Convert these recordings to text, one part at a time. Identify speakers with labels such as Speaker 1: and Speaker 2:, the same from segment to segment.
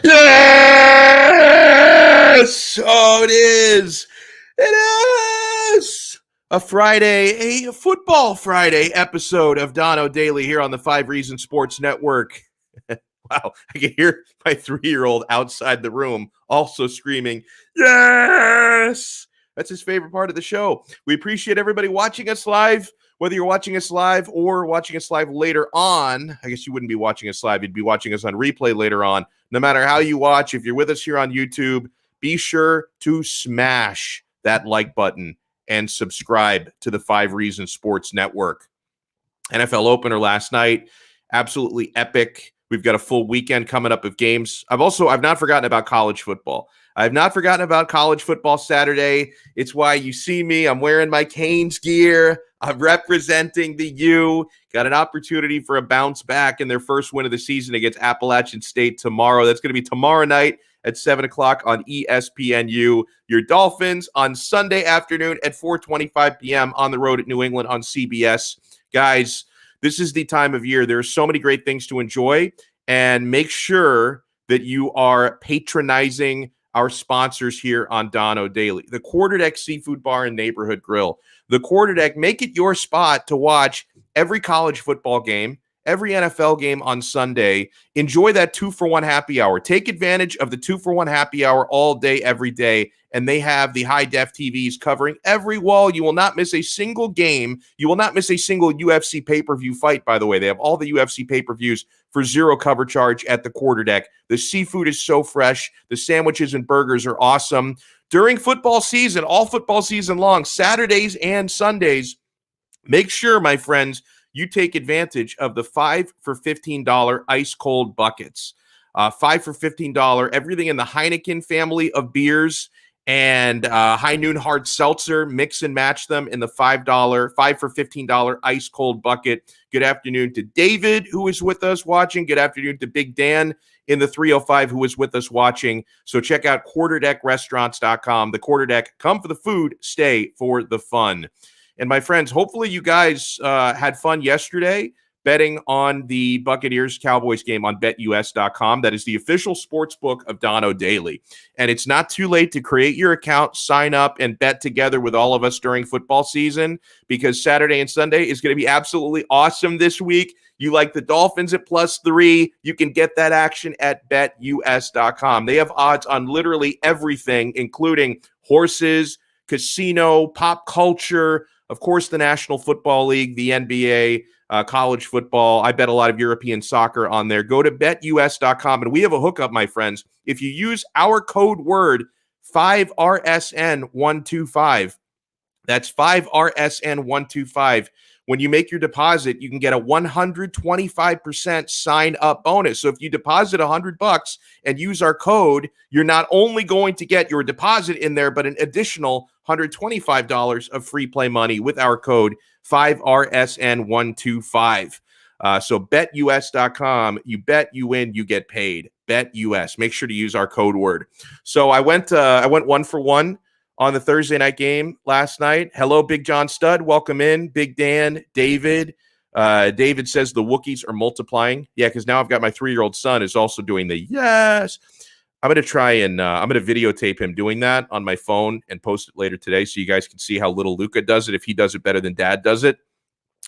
Speaker 1: Yes! Oh, it is. It is a Friday, a football Friday episode of Donno Daily here on the 5 Reasons Sports Network. Wow, I can hear my 3-year-old outside the room also screaming, yes! That's his favorite part of the show. We appreciate everybody watching us live, whether you're watching us live or watching us live later on. I guess you wouldn't be watching us live. You'd be watching us on replay later on. No matter how you watch, if you're with us here on YouTube, be sure to smash that like button and subscribe to the 5 Reasons Sports Network. NFL opener last night, absolutely epic. We've got a full weekend coming up of games. I've not forgotten about college football. I've not forgotten about college football Saturday. It's why you see me. I'm wearing my Canes gear. I'm representing the U. Got an opportunity for a bounce back in their first win of the season against Appalachian State tomorrow. That's going to be tomorrow night at 7 o'clock on ESPNU. Your Dolphins on Sunday afternoon at 4:25 p.m. on the road at New England on CBS. Guys, this is the time of year. There are so many great things to enjoy, and make sure that you are patronizing our sponsors here on Donno Daily. The Quarterdeck Seafood Bar and Neighborhood Grill. The Quarterdeck, make it your spot to watch every college football game, every NFL game on Sunday. Enjoy that 2-for-1 happy hour. Take advantage of the 2-for-1 happy hour all day, every day. And they have the high-def TVs covering every wall. You will not miss a single game. You will not miss a single UFC pay-per-view fight, by the way. They have all the UFC pay-per-views for zero cover charge at the Quarterdeck. The seafood is so fresh. The sandwiches and burgers are awesome. During football season, all football season long, Saturdays and Sundays, make sure, my friends, you take advantage of the 5 for $15 ice-cold buckets. 5 for $15, everything in the Heineken family of beers and High Noon Hard Seltzer. Mix and match them in the $5 for $15 ice-cold bucket. Good afternoon to David, who is with us watching. Good afternoon to Big Dan in the 305, who is with us watching. So check out QuarterdeckRestaurants.com. The Quarterdeck, come for the food, stay for the fun. And my friends, hopefully you guys had fun yesterday betting on the Buccaneers-Cowboys game on BetUS.com. That is the official sports book of Donno Daily. And it's not too late to create your account, sign up, and bet together with all of us during football season, because Saturday and Sunday is going to be absolutely awesome this week. You like the Dolphins at +3, you can get that action at BetUS.com. They have odds on literally everything, including horses, casino, pop culture, of course, the National Football League, the NBA, college football. I bet a lot of European soccer on there. Go to betus.com, and we have a hookup, my friends. If you use our code word 5RSN125, that's 5RSN125. When you make your deposit, you can get a 125% sign-up bonus. So if you deposit $100 and use our code, you're not only going to get your deposit in there, but an additional $125 of free play money with our code 5RSN125. So betus.com. You bet, you win, you get paid. BetUS. Make sure to use our code word. So I went 1 for 1 on the Thursday night game last night. Hello, Big John Stud. Welcome in. Big Dan, David. David says the Wookiees are multiplying. Yeah, because now I've got my 3-year-old son is also doing the yes. I'm going to try and I'm going to videotape him doing that on my phone and post it later today so you guys can see how little Luca does it, if he does it better than Dad does it.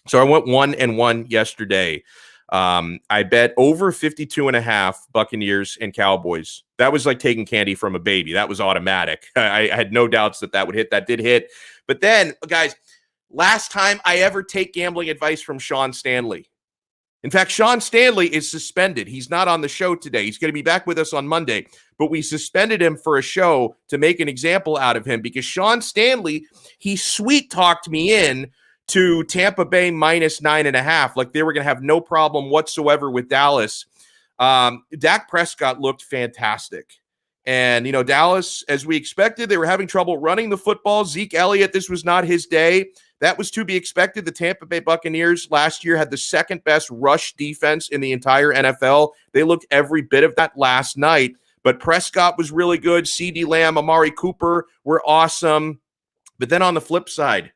Speaker 1: So I went 1-1 yesterday. I bet over 52.5 Buccaneers and Cowboys. That was like taking candy from a baby. That was automatic. I had no doubts that would hit. That did hit. But then, guys, last time I ever take gambling advice from Sean Stanley. In fact, Sean Stanley is suspended. He's not on the show today. He's going to be back with us on Monday. But we suspended him for a show to make an example out of him because Sean Stanley, he sweet-talked me in to Tampa Bay -9.5, like they were going to have no problem whatsoever with Dallas. Dak Prescott looked fantastic. And, Dallas, as we expected, they were having trouble running the football. Zeke Elliott, this was not his day. That was to be expected. The Tampa Bay Buccaneers last year had the second best rush defense in the entire NFL. They looked every bit of that last night. But Prescott was really good. CeeDee Lamb, Amari Cooper were awesome. But then on the flip side,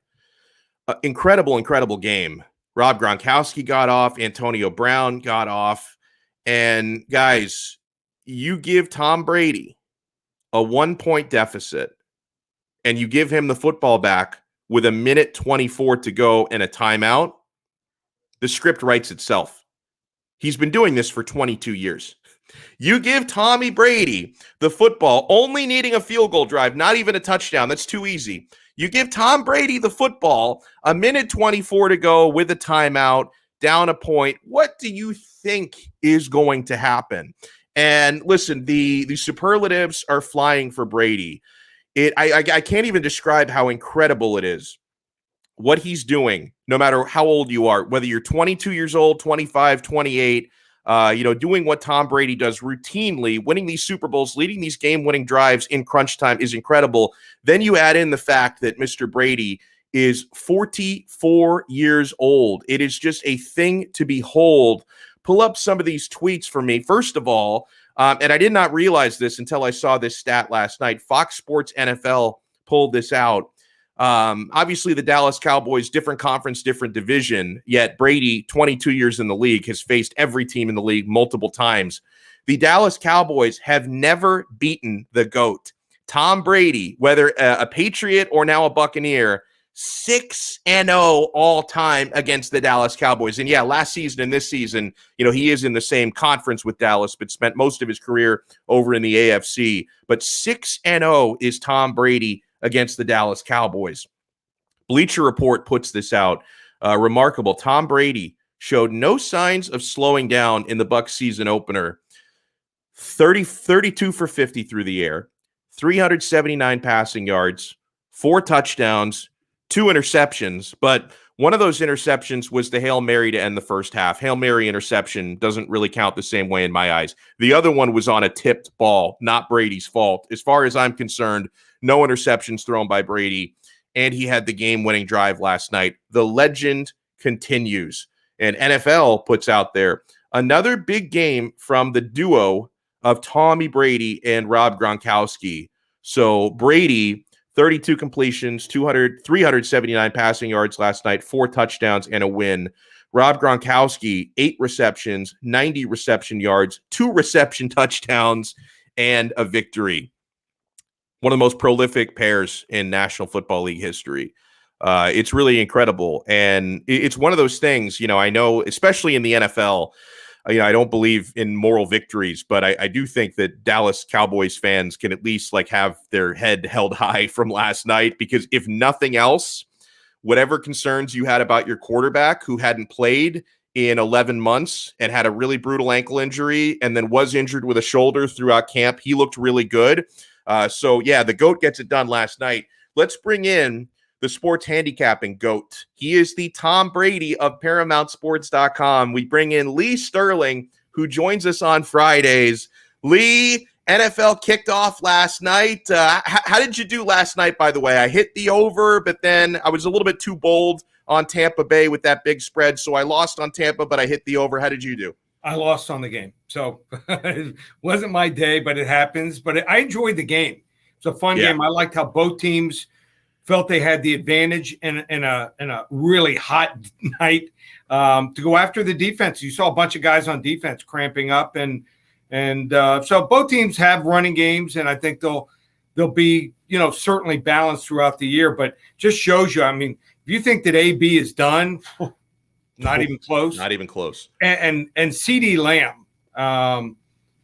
Speaker 1: incredible game. Rob Gronkowski got off. Antonio Brown got off. And guys, you give Tom Brady a 1-point deficit and you give him the football back with a minute 24 to go and a timeout, the script writes itself. He's been doing this for 22 years. You give Tommy Brady the football, only needing a field goal drive, not even a touchdown. That's too easy. You give Tom Brady the football, a minute 24 to go with a timeout, down a point. What do you think is going to happen? And listen, the superlatives are flying for Brady. I can't even describe how incredible it is what he's doing, no matter how old you are, whether you're 22 years old, 25, 28, doing what Tom Brady does routinely, winning these Super Bowls, leading these game-winning drives in crunch time is incredible. Then you add in the fact that Mr. Brady is 44 years old. It is just a thing to behold. Pull up some of these tweets for me. First of all, and I did not realize this until I saw this stat last night, Fox Sports NFL pulled this out. Obviously, the Dallas Cowboys, different conference, different division, yet Brady, 22 years in the league, has faced every team in the league multiple times. The Dallas Cowboys have never beaten the GOAT. Tom Brady, whether a Patriot or now a Buccaneer, 6-0 all time against the Dallas Cowboys. And yeah, last season and this season, he is in the same conference with Dallas, but spent most of his career over in the AFC. But 6-0 is Tom Brady against the Dallas Cowboys. Bleacher Report puts this out. Remarkable. Tom Brady showed no signs of slowing down in the Bucs season opener. 32 for 50 through the air, 379 passing yards, 4 touchdowns, 2 interceptions, but one of those interceptions was the Hail Mary to end the first half. Hail Mary interception doesn't really count the same way in my eyes. The other one was on a tipped ball, not Brady's fault. As far as I'm concerned, no interceptions thrown by Brady, and he had the game-winning drive last night. The legend continues, and NFL puts out there another big game from the duo of Tommy Brady and Rob Gronkowski. So Brady, 32 completions, 379 passing yards last night, 4 touchdowns, and a win. Rob Gronkowski, 8 receptions, 90 reception yards, 2 reception touchdowns, and a victory. One of the most prolific pairs in National Football League history. It's really incredible. And it's one of those things, I know, especially in the NFL, I don't believe in moral victories, but I do think that Dallas Cowboys fans can at least have their head held high from last night, because if nothing else, whatever concerns you had about your quarterback who hadn't played in 11 months and had a really brutal ankle injury and then was injured with a shoulder throughout camp, he looked really good. So yeah, the GOAT gets it done last night. Let's bring in the sports handicapping GOAT. He is the Tom Brady of ParamountSports.com. We bring in Lee Sterling, who joins us on Fridays. Lee, NFL kicked off last night. How did you do last night, by the way? I hit the over, but then I was a little bit too bold on Tampa Bay with that big spread, so I lost on Tampa, but I hit the over. How did you do?
Speaker 2: I lost on the game. So it wasn't my day, but it happens. But I enjoyed the game. It's a fun game. I liked how both teams felt they had the advantage in a really hot night to go after the defense. You saw a bunch of guys on defense cramping up, and so both teams have running games, and I think they'll be certainly balanced throughout the year. But just shows you, I mean, if you think that AB is done, not even close.
Speaker 1: Not even close.
Speaker 2: And CeeDee Lamb,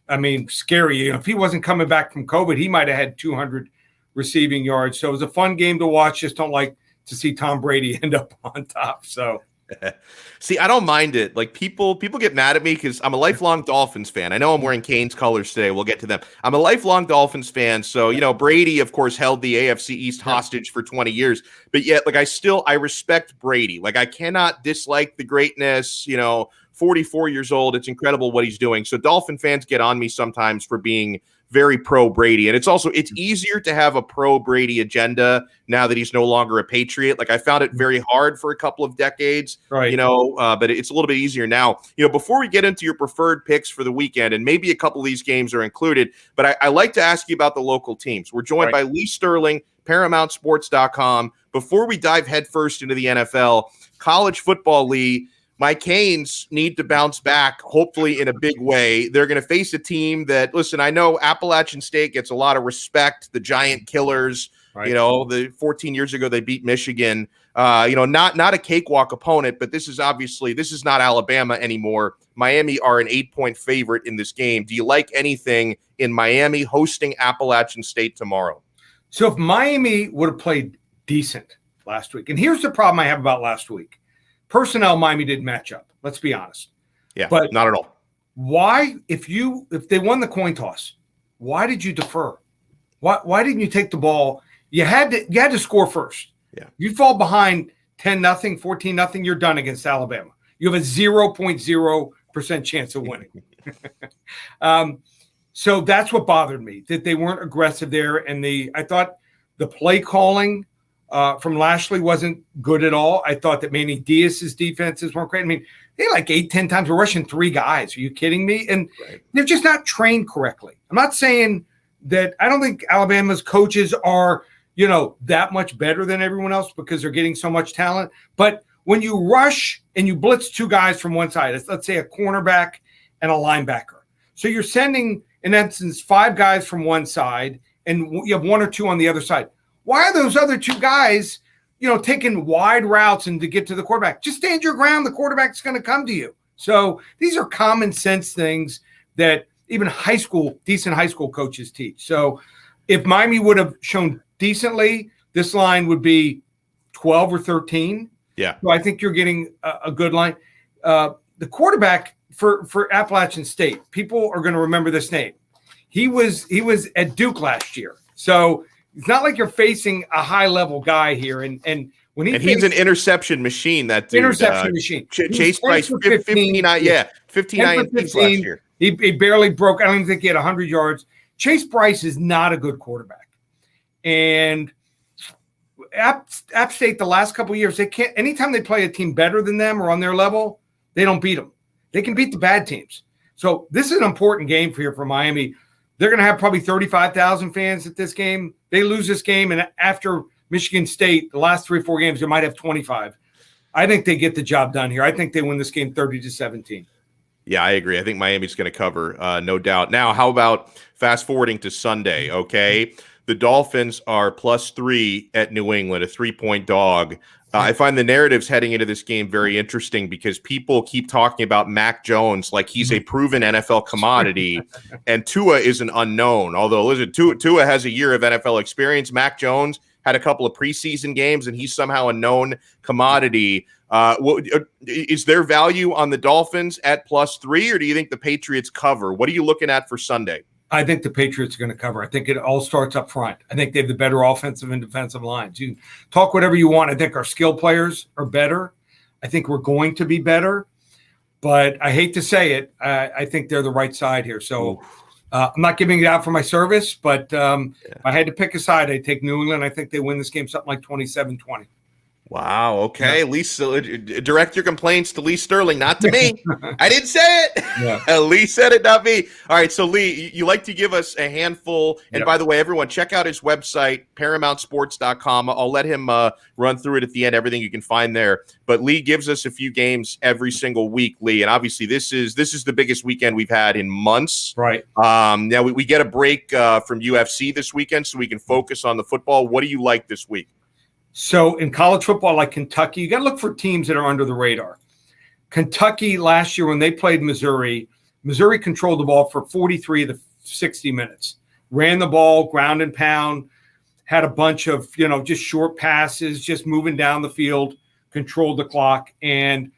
Speaker 2: I mean, scary. If he wasn't coming back from COVID, he might have had 200 receiving yards. So it was a fun game to watch. Just don't like to see Tom Brady end up on top. So
Speaker 1: see, I don't mind it. People get mad at me because I'm a lifelong Dolphins fan. I know I'm wearing Canes colors today. We'll get to them. I'm a lifelong Dolphins fan. So, Brady, of course, held the AFC East hostage for 20 years. But yet, I respect Brady. I cannot dislike the greatness, 44 years old. It's incredible what he's doing. So Dolphin fans get on me sometimes for being very pro Brady. And it's easier to have a pro Brady agenda now that he's no longer a Patriot. I found it very hard for a couple of decades,
Speaker 2: right?
Speaker 1: But it's a little bit easier now. Before we get into your preferred picks for the weekend, and maybe a couple of these games are included, but I like to ask you about the local teams. We're joined by Lee Sterling, ParamountSports.com. Before we dive headfirst into the NFL, college football, Lee, my Canes need to bounce back, hopefully in a big way. They're going to face a team that, listen, I know Appalachian State gets a lot of respect, the Giant Killers. Right. The 14 years ago they beat Michigan. Not a cakewalk opponent, but this is not Alabama anymore. Miami are an 8-point favorite in this game. Do you like anything in Miami hosting Appalachian State tomorrow?
Speaker 2: So if Miami would have played decent last week, and here's the problem I have about last week. Personnel, Miami didn't match up. Let's be honest.
Speaker 1: Yeah, but not at all.
Speaker 2: Why, if they won the coin toss, why did you defer? Why didn't you take the ball? You had to score first.
Speaker 1: Yeah.
Speaker 2: You fall behind 10-0, 14-0, you're done against Alabama. You have a 0.0% chance of winning. So that's what bothered me, that they weren't aggressive there. And I thought the play calling from Lashley wasn't good at all. I thought that Manny Diaz's defenses weren't great. I mean, they 8-10 times were rushing 3 guys. Are you kidding me? And they're just not trained correctly. I'm not saying that I don't think Alabama's coaches are – that much better than everyone else because they're getting so much talent. But when you rush and you blitz 2 guys from one side, let's say a cornerback and a linebacker. So you're sending, in essence, 5 guys from one side and you have 1 or 2 on the other side. Why are those other 2 guys, taking wide routes and to get to the quarterback? Just stand your ground. The quarterback's going to come to you. So these are common sense things that even decent high school coaches teach. So if Miami would have shown decently, this line would be 12 or 13.
Speaker 1: Yeah.
Speaker 2: So I think you're getting a good line. The quarterback for Appalachian State, people are going to remember this name. He was at Duke last year. So it's not like you're facing a high level guy here. And he's an
Speaker 1: interception machine, that dude.
Speaker 2: Interception machine.
Speaker 1: Chase Price, 59 last year.
Speaker 2: He barely broke. I don't even think he had 100 yards. Chase Price is not a good quarterback. And App State, the last couple of years, they can't. Anytime they play a team better than them or on their level, they don't beat them. They can beat the bad teams. So this is an important game for Miami. They're going to have probably 35,000 fans at this game. They lose this game, and after Michigan State, the last 3 or 4 games, they might have 25. I think they get the job done here. I think they win this game 30-17.
Speaker 1: Yeah, I agree. I think Miami's going to cover, no doubt. Now, how about fast forwarding to Sunday? Okay. The Dolphins are +3 at New England, a 3-point dog. I find the narratives heading into this game very interesting because people keep talking about Mac Jones like he's a proven NFL commodity, and Tua is an unknown. Although, listen, Tua has a year of NFL experience. Mac Jones had a couple of preseason games, and he's somehow a known commodity. Is there value on the Dolphins at +3, or do you think the Patriots cover? What are you looking at for Sunday?
Speaker 2: I think the Patriots are going to cover. I think it all starts up front. I think they have the better offensive and defensive lines. You talk whatever you want. I think our skill players are better. I think we're going to be better. But I hate to say it, I think they're the right side here. So I'm not giving it out for my service, but if I had to pick a side, I'd take New England. I think they win this game something like 27-20.
Speaker 1: Wow. Okay. Yeah. Direct your complaints to Lee Sterling, not to me. I didn't say it. Yeah. Lee said it, not me. All right. So, Lee, you like to give us a handful. And by the way, everyone, check out his website, ParamountSports.com. I'll let him run through it at the end, everything you can find there. But Lee gives us a few games every single week, Lee. And obviously, this is the biggest weekend we've had in months.
Speaker 2: Right.
Speaker 1: Now, we get a break from UFC this weekend so we can focus on the football. What do you like this week?
Speaker 2: So in college football, like Kentucky, you got to look for teams that are under the radar. Kentucky last year when they played Missouri controlled the ball for 43 of the 60 minutes, ran the ball, ground and pound, had a bunch of, just short passes, just moving down the field, controlled the clock. And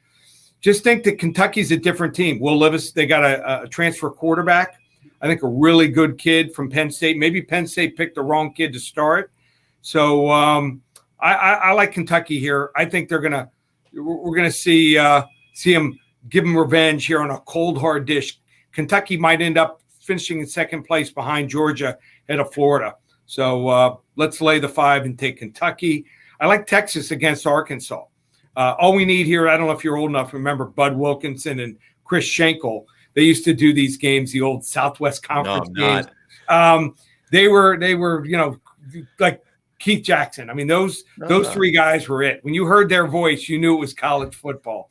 Speaker 2: just think that Kentucky's a different team. Will Levis, they got a transfer quarterback. I think a really good kid from Penn State. Maybe Penn State picked the wrong kid to start. So, I like Kentucky here. I think we're gonna see them give them revenge here on a cold hard dish. Kentucky might end up finishing in second place behind Georgia ahead of Florida. So let's lay the 5 and take Kentucky. I like Texas against Arkansas. All we need here, I don't know if you're old enough to remember Bud Wilkinson and Chris Schenkel. They used to do these games, the old Southwest Conference games. They were like Keith Jackson. I mean, those three guys were it. When you heard their voice, you knew it was college football.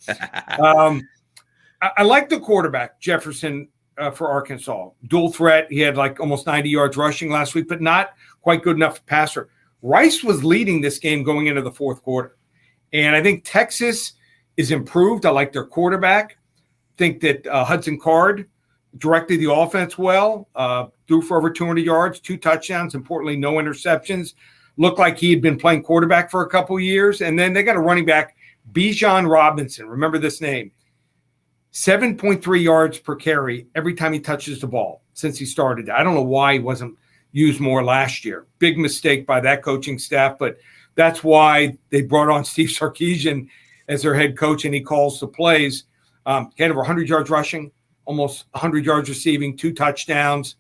Speaker 2: I like the quarterback, Jefferson, for Arkansas. Dual threat. He had like almost 90 yards rushing last week, but not quite good enough passer. Rice was leading this game going into the fourth quarter. And I think Texas is improved. I like their quarterback. I think that Hudson Card directed the offense well, threw for over 200 yards, 2 touchdowns, importantly, no interceptions. Looked like he had been playing quarterback for a couple of years. And then they got a running back, Bijan Robinson. Remember this name. 7.3 yards per carry every time he touches the ball since he started. I don't know why he wasn't used more last year. Big mistake by that coaching staff, but that's why they brought on Steve Sarkisian as their head coach, and he calls the plays. He had over 100 yards rushing, almost 100 yards receiving, 2 touchdowns.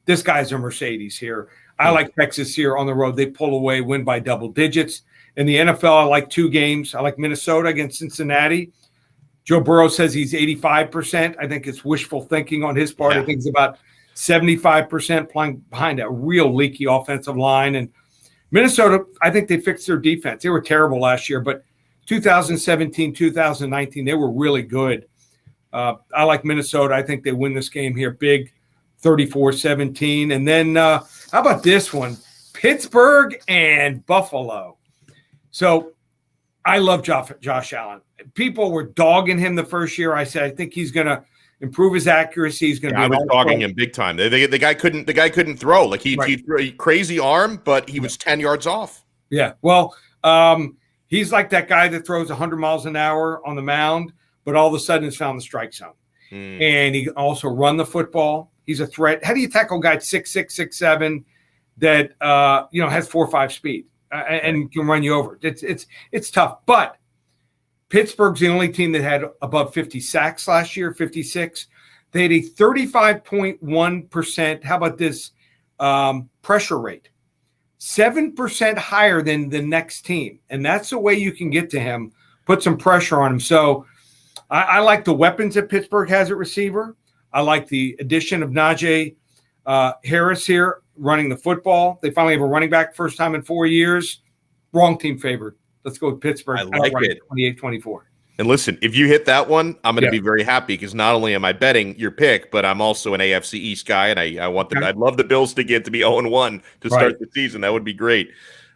Speaker 2: This guy's a Mercedes here. I like Texas here on the road. They pull away, win by double digits. In the NFL, I like 2 games. I like Minnesota against Cincinnati. Joe Burrow says he's 85%. I think it's wishful thinking on his part. I think he's about 75% playing behind a real leaky offensive line. And Minnesota, I think they fixed their defense. They were terrible last year, but 2017, 2019, they were really good. I like Minnesota. I think they win this game here big, 34-17. And then how about this one? Pittsburgh and Buffalo. So I love Josh Allen. People were dogging him the first year. I said, I think he's going to improve his accuracy. He's going to be.
Speaker 1: I was dogging him big time. The guy couldn't throw. Like he threw a crazy arm, but he was 10 yards off.
Speaker 2: Yeah. Well, he's like that guy that throws 100 miles an hour on the mound, but all of a sudden has found the strike zone. And he can also run the football. He's a threat. How do you tackle a guy 6'6", 6'7", that has 4.5 speed and can run you over? It's tough, but Pittsburgh's the only team that had above 50 sacks last year, 56. They had a 35.1%. How about this pressure rate? 7% higher than the next team. And that's the way you can get to him, put some pressure on him. So I like the weapons that Pittsburgh has at receiver. I like the addition of Najee Harris here running the football. They finally have a running back first time in 4 years. Wrong team favored. Let's go with Pittsburgh.
Speaker 1: I like it.
Speaker 2: 28-24.
Speaker 1: And listen, if you hit that one, I'm going to be very happy because not only am I betting your pick, but I'm also an AFC East guy, and I'd love the Bills to get to be 0-1 to start the season. That would be great.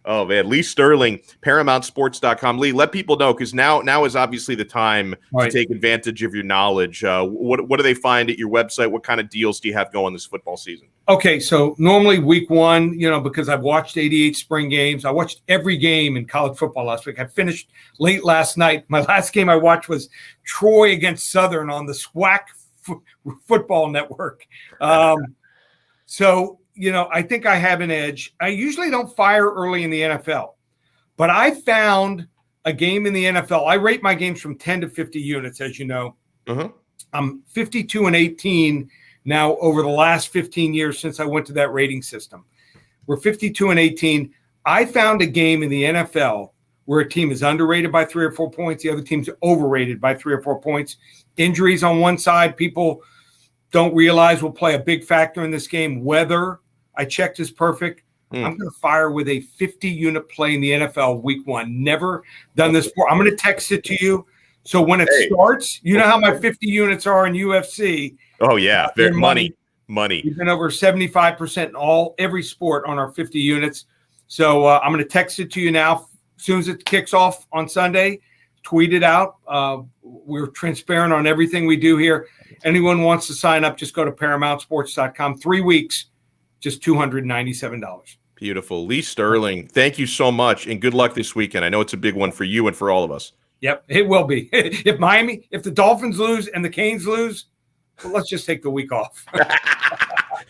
Speaker 1: Oh, man. Lee Sterling, ParamountSports.com. Lee, let people know, because now is obviously the time to take advantage of your knowledge. What do they find at your website? What kind of deals do you have going this football season?
Speaker 2: Okay, so normally week 1, because I've watched 88 spring games. I watched every game in college football last week. I finished late last night. My last game I watched was Troy against Southern on the SWAC football network. So I think I have an edge. I usually don't fire early in the NFL, but I found a game in the NFL. I rate my games from 10 to 50 units, as you know. I'm 52-18 now over the last 15 years since I went to that rating system. We're 52-18. I found a game in the NFL where a team is underrated by 3 or 4 points. The other team's overrated by 3 or 4 points. Injuries on one side, people don't realize will play a big factor in this game. Weather, I checked, is perfect. I'm going to fire with a 50-unit play in the NFL week 1. Never done this before. I'm going to text it to you. So when it starts, you know how my 50 units are in UFC. Oh, yeah. Money. We've been over 75% in every sport on our 50 units. So I'm going to text it to you now. As soon as it kicks off on Sunday, tweet it out. We're transparent on everything we do here. Anyone wants to sign up, just go to ParamountSports.com. 3 weeks, just $297.
Speaker 1: Beautiful. Lee Sterling, thank you so much, and good luck this weekend. I know it's a big one for you and for all of us.
Speaker 2: Yep, it will be. If the Dolphins lose and the Canes lose, well, let's just take the week off.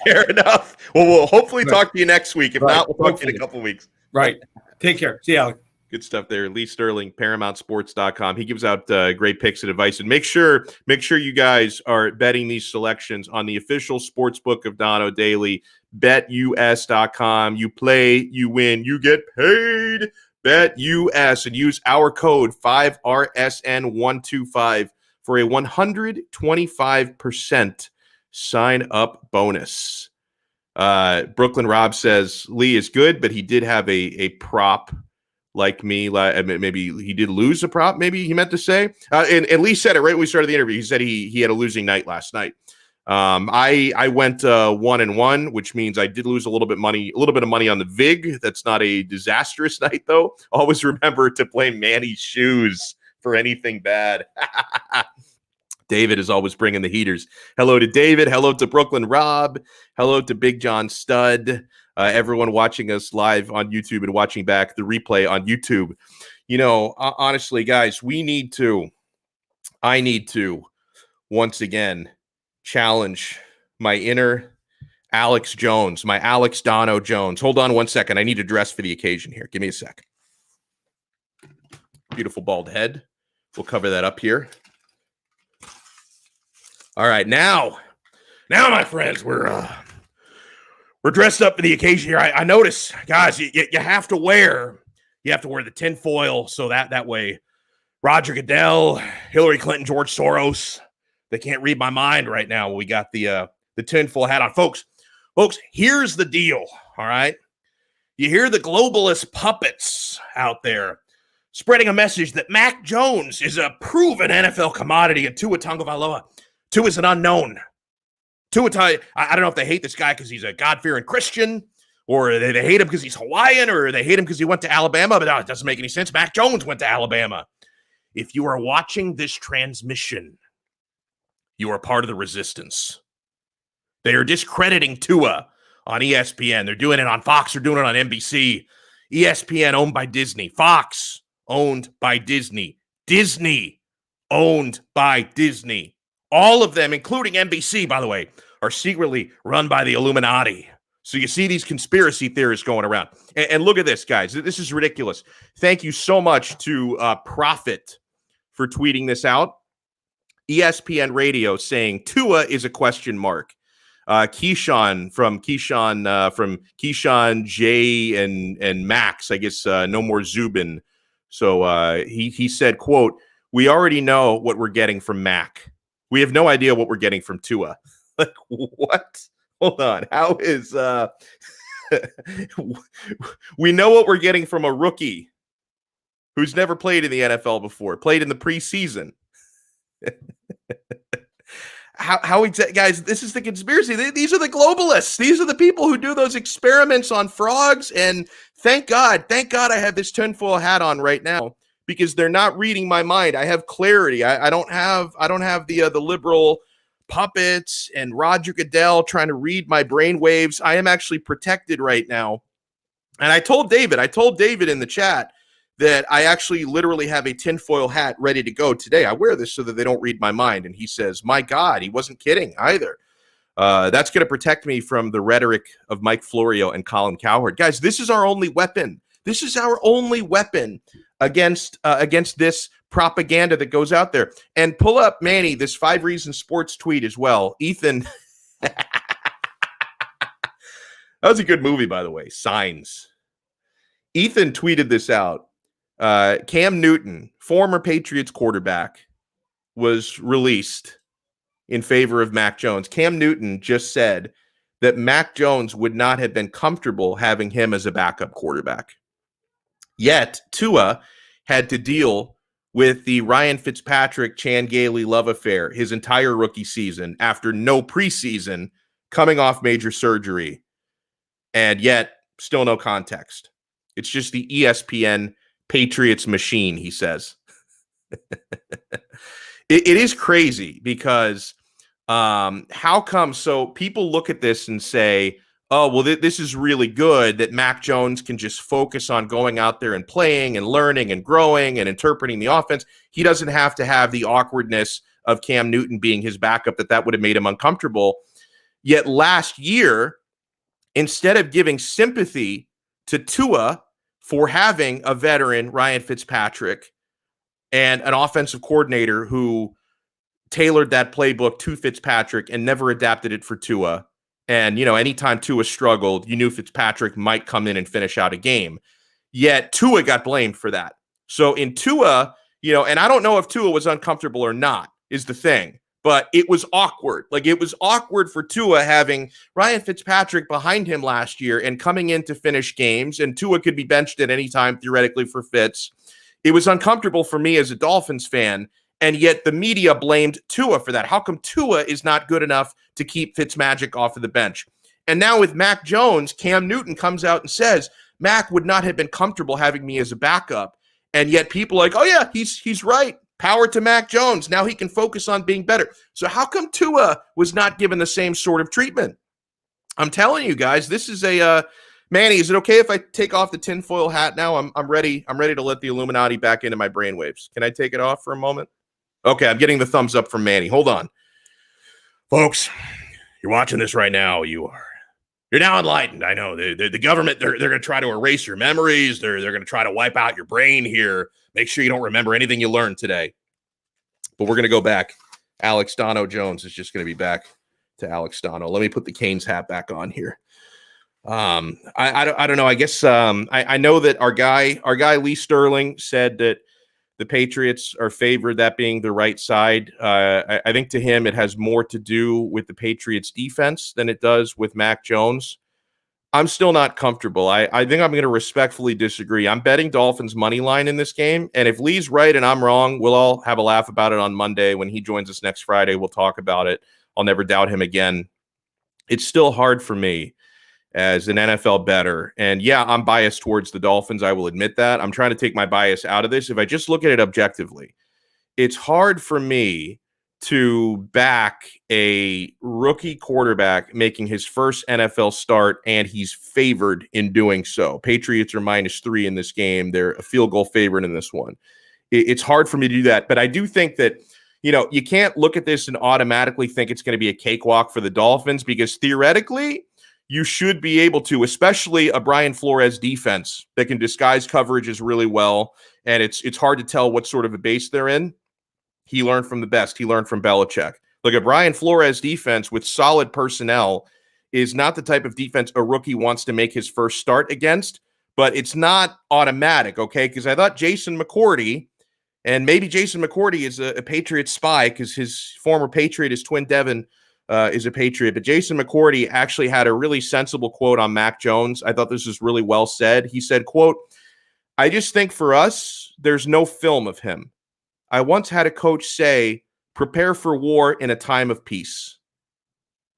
Speaker 1: Fair enough. Well, we'll hopefully talk to you next week. If not, we'll talk to you in a couple weeks.
Speaker 2: Right. Take care. See you, Alec.
Speaker 1: Good stuff there. Lee Sterling, ParamountSports.com. He gives out great picks and advice. And make sure you guys are betting these selections on the official sportsbook of Donno Daily, BetUS.com. You play, you win, you get paid. BetUS, and use our code 5RSN125 for a 125% sign-up bonus. Brooklyn Rob says Lee is good, but he did have a prop like me. Maybe he did lose a prop. Maybe he meant to say. And Lee said it right when we started the interview. He said he had a losing night last night. I went 1-1, which means I did lose a little bit of money on the VIG. That's not a disastrous night though. Always remember to blame Manny's shoes for anything bad. David is always bringing the heaters. Hello to David. Hello to Brooklyn Rob. Hello to Big John Stud. Everyone watching us live on YouTube and watching back the replay on YouTube. Honestly, guys, I need to once again challenge my inner Alex Jones, my Alex Donno Jones. Hold on one second. I need to dress for the occasion here. Give me a sec. Beautiful bald head. We'll cover that up here. All right, now, my friends, we're dressed up for the occasion here. I notice, guys, you have to wear the tinfoil so that way Roger Goodell, Hillary Clinton, George Soros, they can't read my mind right now. We got the tinfoil hat on, folks. Here's the deal. All right, you hear the globalist puppets out there spreading a message that Mac Jones is a proven NFL commodity and Tua Tagovailoa. Tua is an unknown. I don't know if they hate this guy because he's a God-fearing Christian, or they hate him because he's Hawaiian, or they hate him because he went to Alabama, but it doesn't make any sense. Mac Jones went to Alabama. If you are watching this transmission, you are part of the resistance. They are discrediting Tua on ESPN. They're doing it on Fox. They're doing it on NBC. ESPN owned by Disney. Fox owned by Disney. Disney owned by Disney. All of them, including NBC, by the way, are secretly run by the Illuminati. So you see these conspiracy theorists going around. And look at this, guys. This is ridiculous. Thank you so much to Prophet for tweeting this out. ESPN Radio saying Tua is a question mark. Keyshawn from Keyshawn J and Max, I guess no more Zubin. So he said, quote, "We already know what we're getting from Mac. We have no idea what we're getting from Tua." Like, what? Hold on. How is we know what we're getting from a rookie who's never played in the NFL before, played in the preseason. How guys, this is the conspiracy. These are the globalists. These are the people who do those experiments on frogs. And thank God I have this tinfoil hat on right now, because they're not reading my mind. I have clarity. I don't have the liberal puppets and Roger Goodell trying to read my brain waves. I am actually protected right now. And I told David in the chat that I actually literally have a tinfoil hat ready to go today. I wear this so that they don't read my mind. And he says, my God, he wasn't kidding either. That's going to protect me from the rhetoric of Mike Florio and Colin Cowherd. Guys, this is our only weapon. This is our only weapon against this propaganda that goes out there. And pull up, Manny, this 5 Reasons Sports tweet as well. Ethan. That was a good movie, by the way. Signs. Ethan tweeted this out. Cam Newton, former Patriots quarterback, was released in favor of Mac Jones. Cam Newton just said that Mac Jones would not have been comfortable having him as a backup quarterback. Yet Tua had to deal with the Ryan Fitzpatrick, Chan Gailey love affair his entire rookie season after no preseason, coming off major surgery, and yet still no context. It's just the ESPN Patriots machine, he says. It is crazy because how come? So people look at this and say, oh, well, this is really good that Mac Jones can just focus on going out there and playing and learning and growing and interpreting the offense. He doesn't have to have the awkwardness of Cam Newton being his backup, that would have made him uncomfortable. Yet last year, instead of giving sympathy to Tua for having a veteran, Ryan Fitzpatrick, and an offensive coordinator who tailored that playbook to Fitzpatrick and never adapted it for Tua. And, anytime Tua struggled, you knew Fitzpatrick might come in and finish out a game. Yet Tua got blamed for that. So in Tua, and I don't know if Tua was uncomfortable or not, is the thing. but it was awkward. Like, it was awkward for Tua having Ryan Fitzpatrick behind him last year and coming in to finish games, and Tua could be benched at any time, theoretically, for Fitz. It was uncomfortable for me as a Dolphins fan, and yet the media blamed Tua for that. How come Tua is not good enough to keep Fitzmagic off of the bench? And now with Mac Jones, Cam Newton comes out and says, Mac would not have been comfortable having me as a backup. And yet people are like, oh yeah, he's right. Power to Mac Jones. Now he can focus on being better. So how come Tua was not given the same sort of treatment? I'm telling you guys, this is a Manny, is it okay if I take off the tinfoil hat now? I'm ready. I'm ready to let the Illuminati back into my brainwaves. Can I take it off for a moment? Okay, I'm getting the thumbs up from Manny. Hold on. Folks, you're watching this right now. You're now enlightened. I know the government, they're going to try to erase your memories. They're going to try to wipe out your brain here. Make sure you don't remember anything you learned today. But we're going to go back. Alex Donno Jones is just going to be back to Alex Donno. Let me put the Canes hat back on here. I don't know. I guess I know that our guy Lee Sterling said that the Patriots are favored, that being the right side. I think to him it has more to do with the Patriots defense than it does with Mac Jones. I'm still not comfortable. I think I'm going to respectfully disagree. I'm betting Dolphins money line in this game. And if Lee's right and I'm wrong, we'll all have a laugh about it on Monday. When he joins us next Friday, we'll talk about it. I'll never doubt him again. It's still hard for me as an NFL bettor. And yeah, I'm biased towards the Dolphins. I will admit that. I'm trying to take my bias out of this. If I just look at it objectively, it's hard for me to back a rookie quarterback making his first NFL start, and he's favored in doing so. Patriots are -3 in this game. They're a field goal favorite in this one. It's hard for me to do that, but I do think that, you can't look at this and automatically think it's going to be a cakewalk for the Dolphins, because theoretically, you should be able to, especially a Brian Flores defense that can disguise coverages really well, and it's hard to tell what sort of a base they're in. He learned from the best. He learned from Belichick. Look, a Brian Flores defense with solid personnel is not the type of defense a rookie wants to make his first start against, but it's not automatic, okay? Because I thought Jason McCourty, and maybe Jason McCourty is a Patriot spy because his former Patriot, his twin Devin, is a Patriot. But Jason McCourty actually had a really sensible quote on Mac Jones. I thought this was really well said. He said, quote, "I just think for us, there's no film of him. I once had a coach say, prepare for war in a time of peace."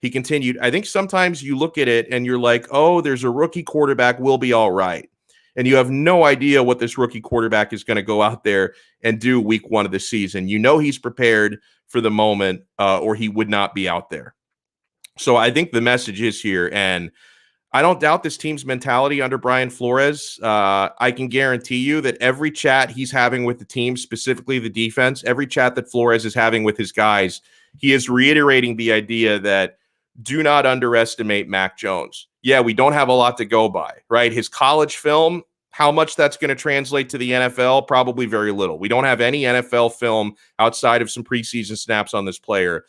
Speaker 1: He continued, "I think sometimes you look at it and you're like, oh, there's a rookie quarterback, we'll be all right. And you have no idea what this rookie quarterback is going to go out there and do week 1 of the season. You know he's prepared for the moment or he would not be out there." So I think the message is here, and I don't doubt this team's mentality under Brian Flores. I can guarantee you that every chat he's having with the team, specifically the defense, every chat that Flores is having with his guys, he is reiterating the idea that do not underestimate Mac Jones. Yeah, we don't have a lot to go by, right? His college film, how much that's going to translate to the NFL, probably very little. We don't have any NFL film outside of some preseason snaps on this player.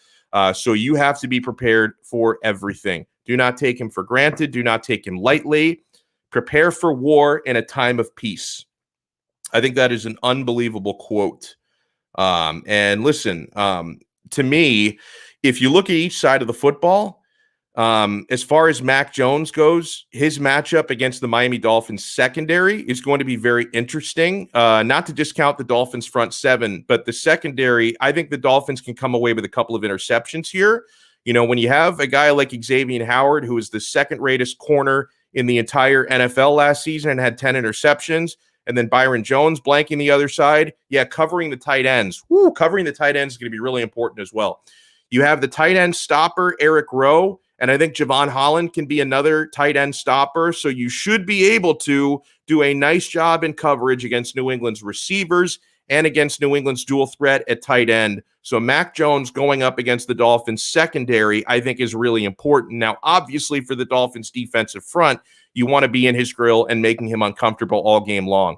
Speaker 1: So you have to be prepared for everything. Do not take him for granted. Do not take him lightly. Prepare for war in a time of peace. I think that is an unbelievable quote. And listen, to me, if you look at each side of the football, as far as Mac Jones goes, his matchup against the Miami Dolphins secondary is going to be very interesting. Not to discount the Dolphins front seven, but the secondary, I think the Dolphins can come away with a couple of interceptions here. When you have a guy like Xavier Howard, who is the second-ratest corner in the entire NFL last season and had 10 interceptions, and then Byron Jones blanking the other side, covering the tight ends. Covering the tight ends is going to be really important as well. You have the tight end stopper, Eric Rowe, and I think Javon Holland can be another tight end stopper. So you should be able to do a nice job in coverage against New England's receivers and against New England's dual threat at tight end. So Mac Jones going up against the Dolphins secondary, I think, is really important. Now, obviously, for the Dolphins defensive front, you want to be in his grill and making him uncomfortable all game long.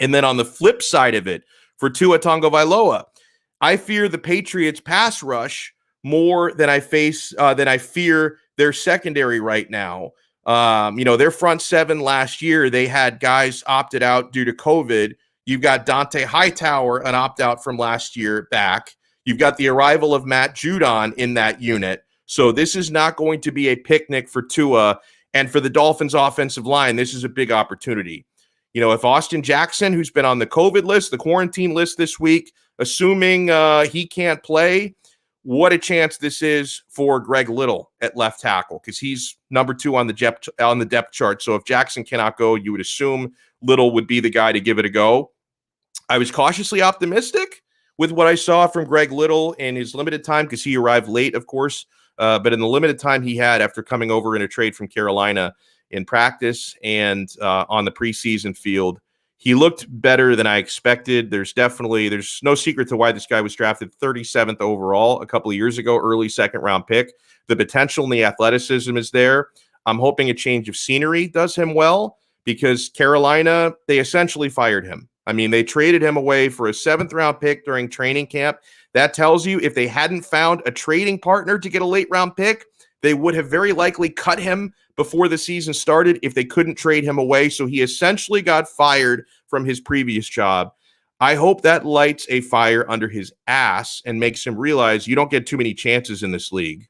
Speaker 1: And then on the flip side of it, for Tua Tagovailoa, I fear the Patriots pass rush more than I fear their secondary right now. Their front seven last year, they had guys opted out due to COVID. You've got Dante Hightower, an opt-out from last year, back. You've got the arrival of Matt Judon in that unit. So this is not going to be a picnic for Tua. And for the Dolphins offensive line, this is a big opportunity. You know, if Austin Jackson, who's been on the COVID list, the quarantine list this week, assuming he can't play, what a chance this is for Greg Little at left tackle, because he's number 2 on the depth chart. So if Jackson cannot go, you would assume Little would be the guy to give it a go. I was cautiously optimistic with what I saw from Greg Little in his limited time, because he arrived late, of course, but in the limited time he had after coming over in a trade from Carolina in practice and on the preseason field, he looked better than I expected. There's no secret to why this guy was drafted 37th overall a couple of years ago, early second-round pick. The potential and the athleticism is there. I'm hoping a change of scenery does him well, because Carolina, they essentially fired him. I mean, they traded him away for a 7th-round pick during training camp. That tells you if they hadn't found a trading partner to get a late-round pick, they would have very likely cut him before the season started if they couldn't trade him away. So he essentially got fired from his previous job. I hope that lights a fire under his ass and makes him realize you don't get too many chances in this league.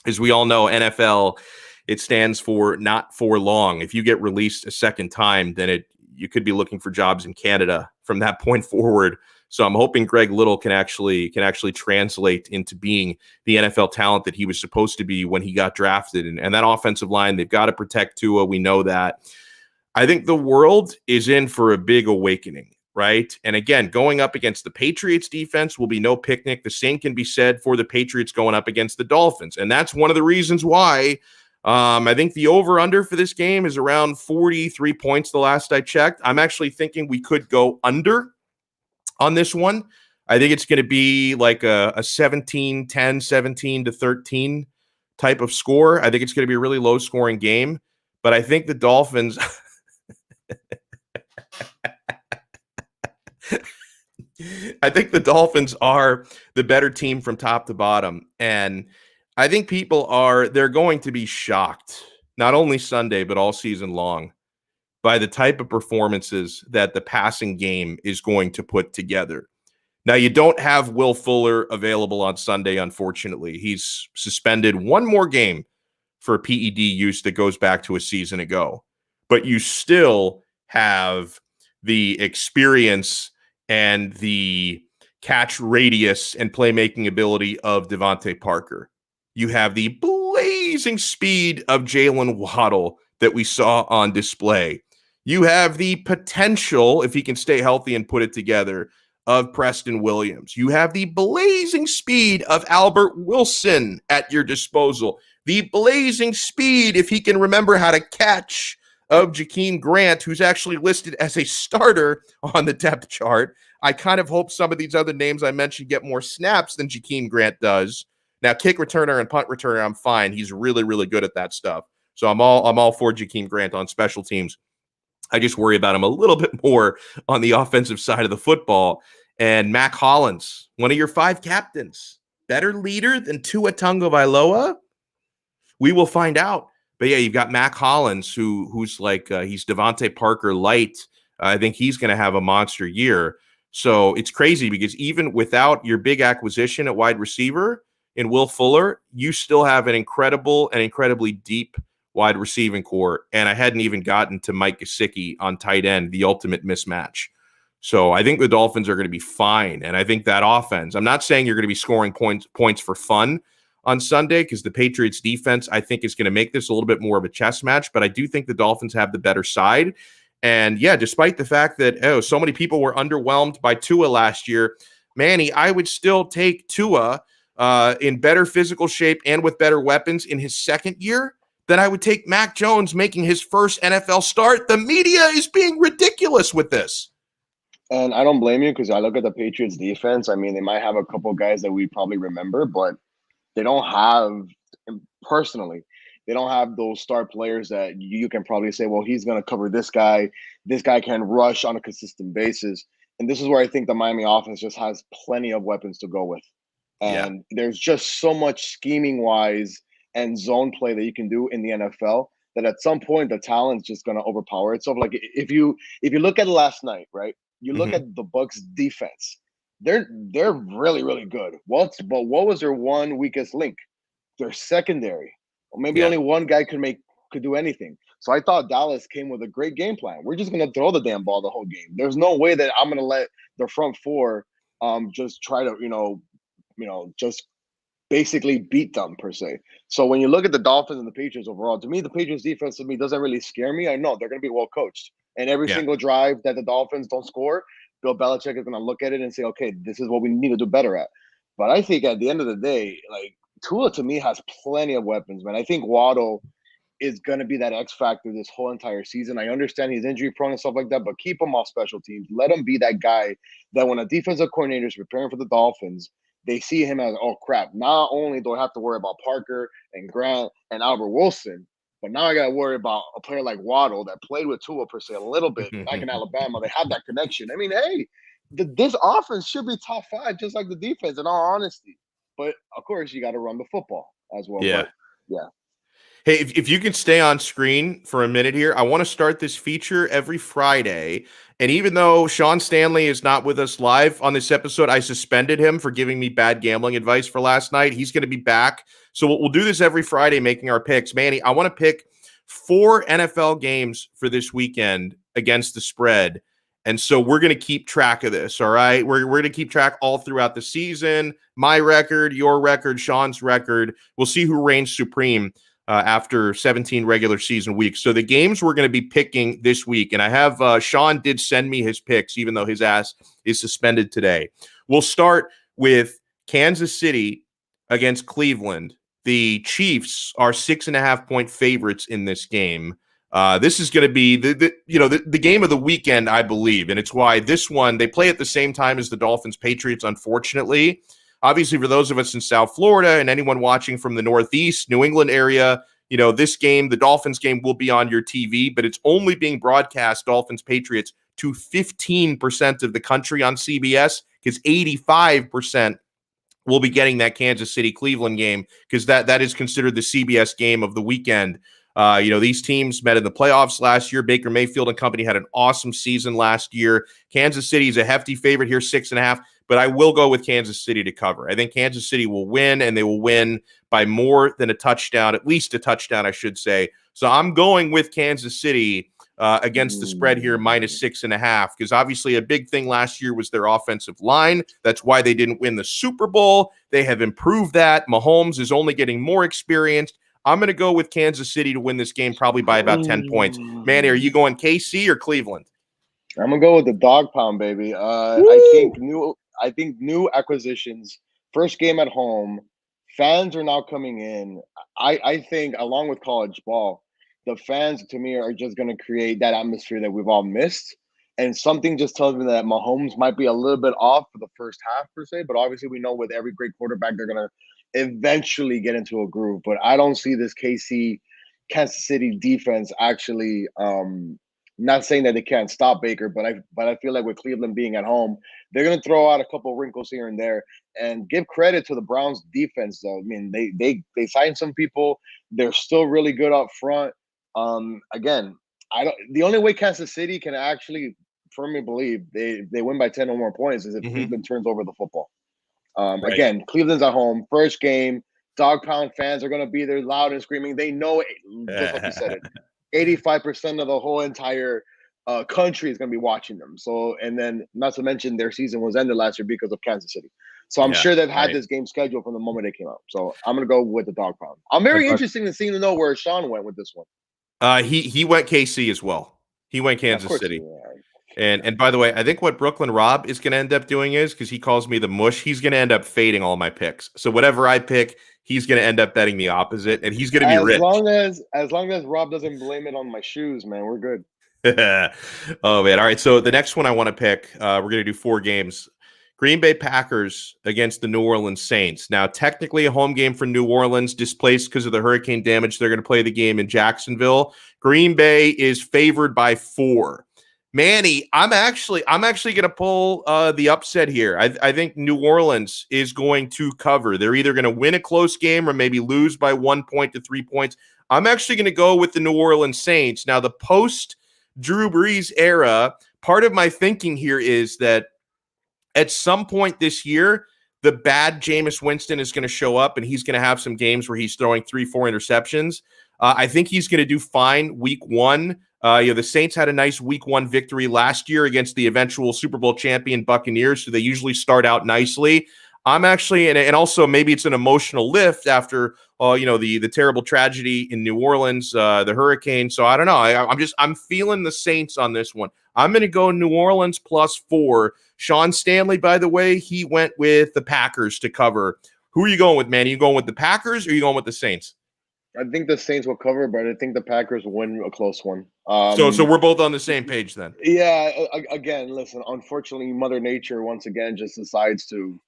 Speaker 1: As we all know, NFL, it stands for not for long. If you get released a second time, then you could be looking for jobs in Canada from that point forward. So I'm hoping Greg Little can actually translate into being the NFL talent that he was supposed to be when he got drafted. And that offensive line, they've got to protect Tua. We know that. I think the world is in for a big awakening, right? And again, going up against the Patriots defense will be no picnic. The same can be said for the Patriots going up against the Dolphins. And that's one of the reasons why I think the over-under for this game is around 43 points the last I checked. I'm actually thinking we could go under on this one. I think it's going to be like a 17-10, 17-13 type of score. I think it's going to be a really low-scoring game. But I think the Dolphins I think the Dolphins are the better team from top to bottom. And I think they're going to be shocked, not only Sunday, but all season long, by the type of performances that the passing game is going to put together. Now, you don't have Will Fuller available on Sunday, unfortunately. He's suspended one more game for PED use that goes back to a season ago. But you still have the experience and the catch radius and playmaking ability of Devontae Parker. You have the blazing speed of Jalen Waddle that we saw on display. You have the potential, if he can stay healthy and put it together, of Preston Williams. You have the blazing speed of Albert Wilson at your disposal. The blazing speed, if he can remember how to catch, of Jakeem Grant, who's actually listed as a starter on the depth chart. I kind of hope some of these other names I mentioned get more snaps than Jakeem Grant does. Now, kick returner and punt returner, I'm fine. He's really, really good at that stuff. So I'm all for Jakeem Grant on special teams. I just worry about him a little bit more on the offensive side of the football. And Mac Hollins, one of your 5 captains, better leader than Tua Tagovailoa? We will find out. But yeah, you've got Mac Hollins, who's like he's Devontae Parker light. I think he's going to have a monster year. So it's crazy because even without your big acquisition at wide receiver in Will Fuller, you still have an incredibly deep wide receiving core. And I hadn't even gotten to Mike Gesicki on tight end, the ultimate mismatch. So I think the Dolphins are going to be fine. And I think that offense, I'm not saying you're going to be scoring points for fun on Sunday, because the Patriots defense, I think, is going to make this a little bit more of a chess match. But I do think the Dolphins have the better side. And yeah, despite the fact that, so many people were underwhelmed by Tua last year, Manny, I would still take Tua in better physical shape and with better weapons in his second year than I would take Mac Jones making his first NFL start. The media is being ridiculous with this.
Speaker 3: And I don't blame you, because I look at the Patriots defense. I mean, they might have a couple guys that we probably remember, but they don't have, personally, they don't have those star players that you can probably say, well, he's going to cover this guy. This guy can rush on a consistent basis. And this is where I think the Miami offense just has plenty of weapons to go with. And there's just so much scheming-wise and zone play that you can do in the NFL that at some point the talent's just going to overpower itself. Like if you look at last night, right? You look at the Bucs defense. they're really, really good. But what was their one weakest link? Their secondary. Or maybe
Speaker 1: Yeah.
Speaker 3: only one guy could do anything. So I thought Dallas came with a great game plan. We're just gonna throw the damn ball the whole game. There's no way that I'm gonna let the front four just try to, just basically beat them per se. So when you look at the Dolphins and the Patriots overall, to me, the Patriots defense to me doesn't really scare me. I know they're going to be well coached, and every
Speaker 1: Yeah.
Speaker 3: single drive that the Dolphins don't score, Bill Belichick is going to look at it and say, "Okay, this is what we need to do better at." But I think at the end of the day, like Tua to me has plenty of weapons, man. I think Waddle is going to be that X factor this whole entire season. I understand he's injury prone and stuff like that, but keep him off special teams. Let him be that guy that when a defensive coordinator is preparing for the Dolphins, they see him as, oh crap, not only do I have to worry about Parker and Grant and Albert Wilson, but now I got to worry about a player like Waddle that played with Tua per se a little bit back in Alabama. They have that connection. I mean, hey, this offense should be top 5, just like the defense, in all honesty. But of course, you got to run the football as well.
Speaker 1: Yeah.
Speaker 3: But yeah.
Speaker 1: Hey, if you can stay on screen for a minute here, I want to start this feature every Friday. And even though Sean Stanley is not with us live on this episode, I suspended him for giving me bad gambling advice for last night. He's going to be back. So we'll do this every Friday, making our picks. Manny, I want to pick 4 NFL games for this weekend against the spread. And so we're going to keep track of this, all right? We're going to keep track all throughout the season. My record, your record, Sean's record. We'll see who reigns supreme after 17 regular season weeks. So the games we're going to be picking this week, and I have Sean did send me his picks, even though his ass is suspended today. We'll start with Kansas City against Cleveland. The Chiefs are 6.5-point favorites in this game. This is going to be the game of the weekend, I believe, and it's why this one, they play at the same time as the Dolphins Patriots, unfortunately. Obviously, for those of us in South Florida and anyone watching from the Northeast, New England area, this game, the Dolphins game, will be on your TV, but it's only being broadcast, Dolphins Patriots, to 15% of the country on CBS, because 85% will be getting that Kansas City Cleveland game, because that is considered the CBS game of the weekend. These teams met in the playoffs last year. Baker Mayfield and company had an awesome season last year. Kansas City is a hefty favorite here, 6.5, but I will go with Kansas City to cover. I think Kansas City will win, and they will win by more than a touchdown, at least a touchdown, I should say. So I'm going with Kansas City against the spread here, minus 6.5, because obviously a big thing last year was their offensive line. That's why they didn't win the Super Bowl. They have improved that. Mahomes is only getting more experienced. I'm going to go with Kansas City to win this game, probably by about 10 points. Manny, are you going KC or Cleveland?
Speaker 3: I'm gonna go with the dog pound, baby. I think new acquisitions, first game at home, fans are now coming in. I think along with college ball, the fans to me are just gonna create that atmosphere that we've all missed. And something just tells me that Mahomes might be a little bit off for the first half per se, but obviously we know with every great quarterback they're gonna eventually get into a groove. But I don't see this Kansas City defense actually not saying that they can't stop Baker, but I feel like with Cleveland being at home, they're going to throw out a couple wrinkles here and there. And give credit to the Browns defense, though. I mean, they signed some people. They're still really good up front. Again, the only way Kansas City can actually firmly believe they win by 10 or more points is if Cleveland turns over the football. Right. Again, Cleveland's at home, first game. Dog pound fans are going to be there loud and screaming. They know it, just like you said it. 85% of the whole entire country is going to be watching them. So, and then not to mention their season was ended last year because of Kansas City. So I'm sure they've had this game scheduled from the moment they came out. So I'm going to go with the dog pound. I'm very interested in seeing to know where Sean went with this one.
Speaker 1: He went KC as well. He went Kansas City. And by the way, I think what Brooklyn Rob is going to end up doing is, because he calls me the mush, he's going to end up fading all my picks. So whatever I pick, he's going to end up betting the opposite, and he's going to be rich.
Speaker 3: As long as Rob doesn't blame it on my shoes, man, we're good.
Speaker 1: Oh, man. All right, so the next one I want to pick, we're going to do 4 games. Green Bay Packers against the New Orleans Saints. Now, technically a home game for New Orleans, displaced because of the hurricane damage. They're going to play the game in Jacksonville. Green Bay is favored by 4. Manny, I'm actually going to pull the upset here. I think New Orleans is going to cover. They're either going to win a close game or maybe lose by 1 point to 3 points. I'm actually going to go with the New Orleans Saints. Now, the post Drew Brees era, part of my thinking here is that at some point this year, the bad Jameis Winston is going to show up, and he's going to have some games where he's throwing 3-4 interceptions. I think he's going to do fine week one. The Saints had a nice week one victory last year against the eventual Super Bowl champion Buccaneers, so they usually start out nicely. I'm actually, and also maybe it's an emotional lift after, the terrible tragedy in New Orleans, the hurricane. So I don't know. I'm feeling the Saints on this one. I'm going to go New Orleans +4. Sean Stanley, by the way, he went with the Packers to cover. Who are you going with, man? Are you going with the Packers or are you going with the Saints?
Speaker 3: I think the Saints will cover, but I think the Packers win a close one.
Speaker 1: So we're both on the same page then.
Speaker 3: Yeah. Again, listen. Unfortunately, Mother Nature once again just decides to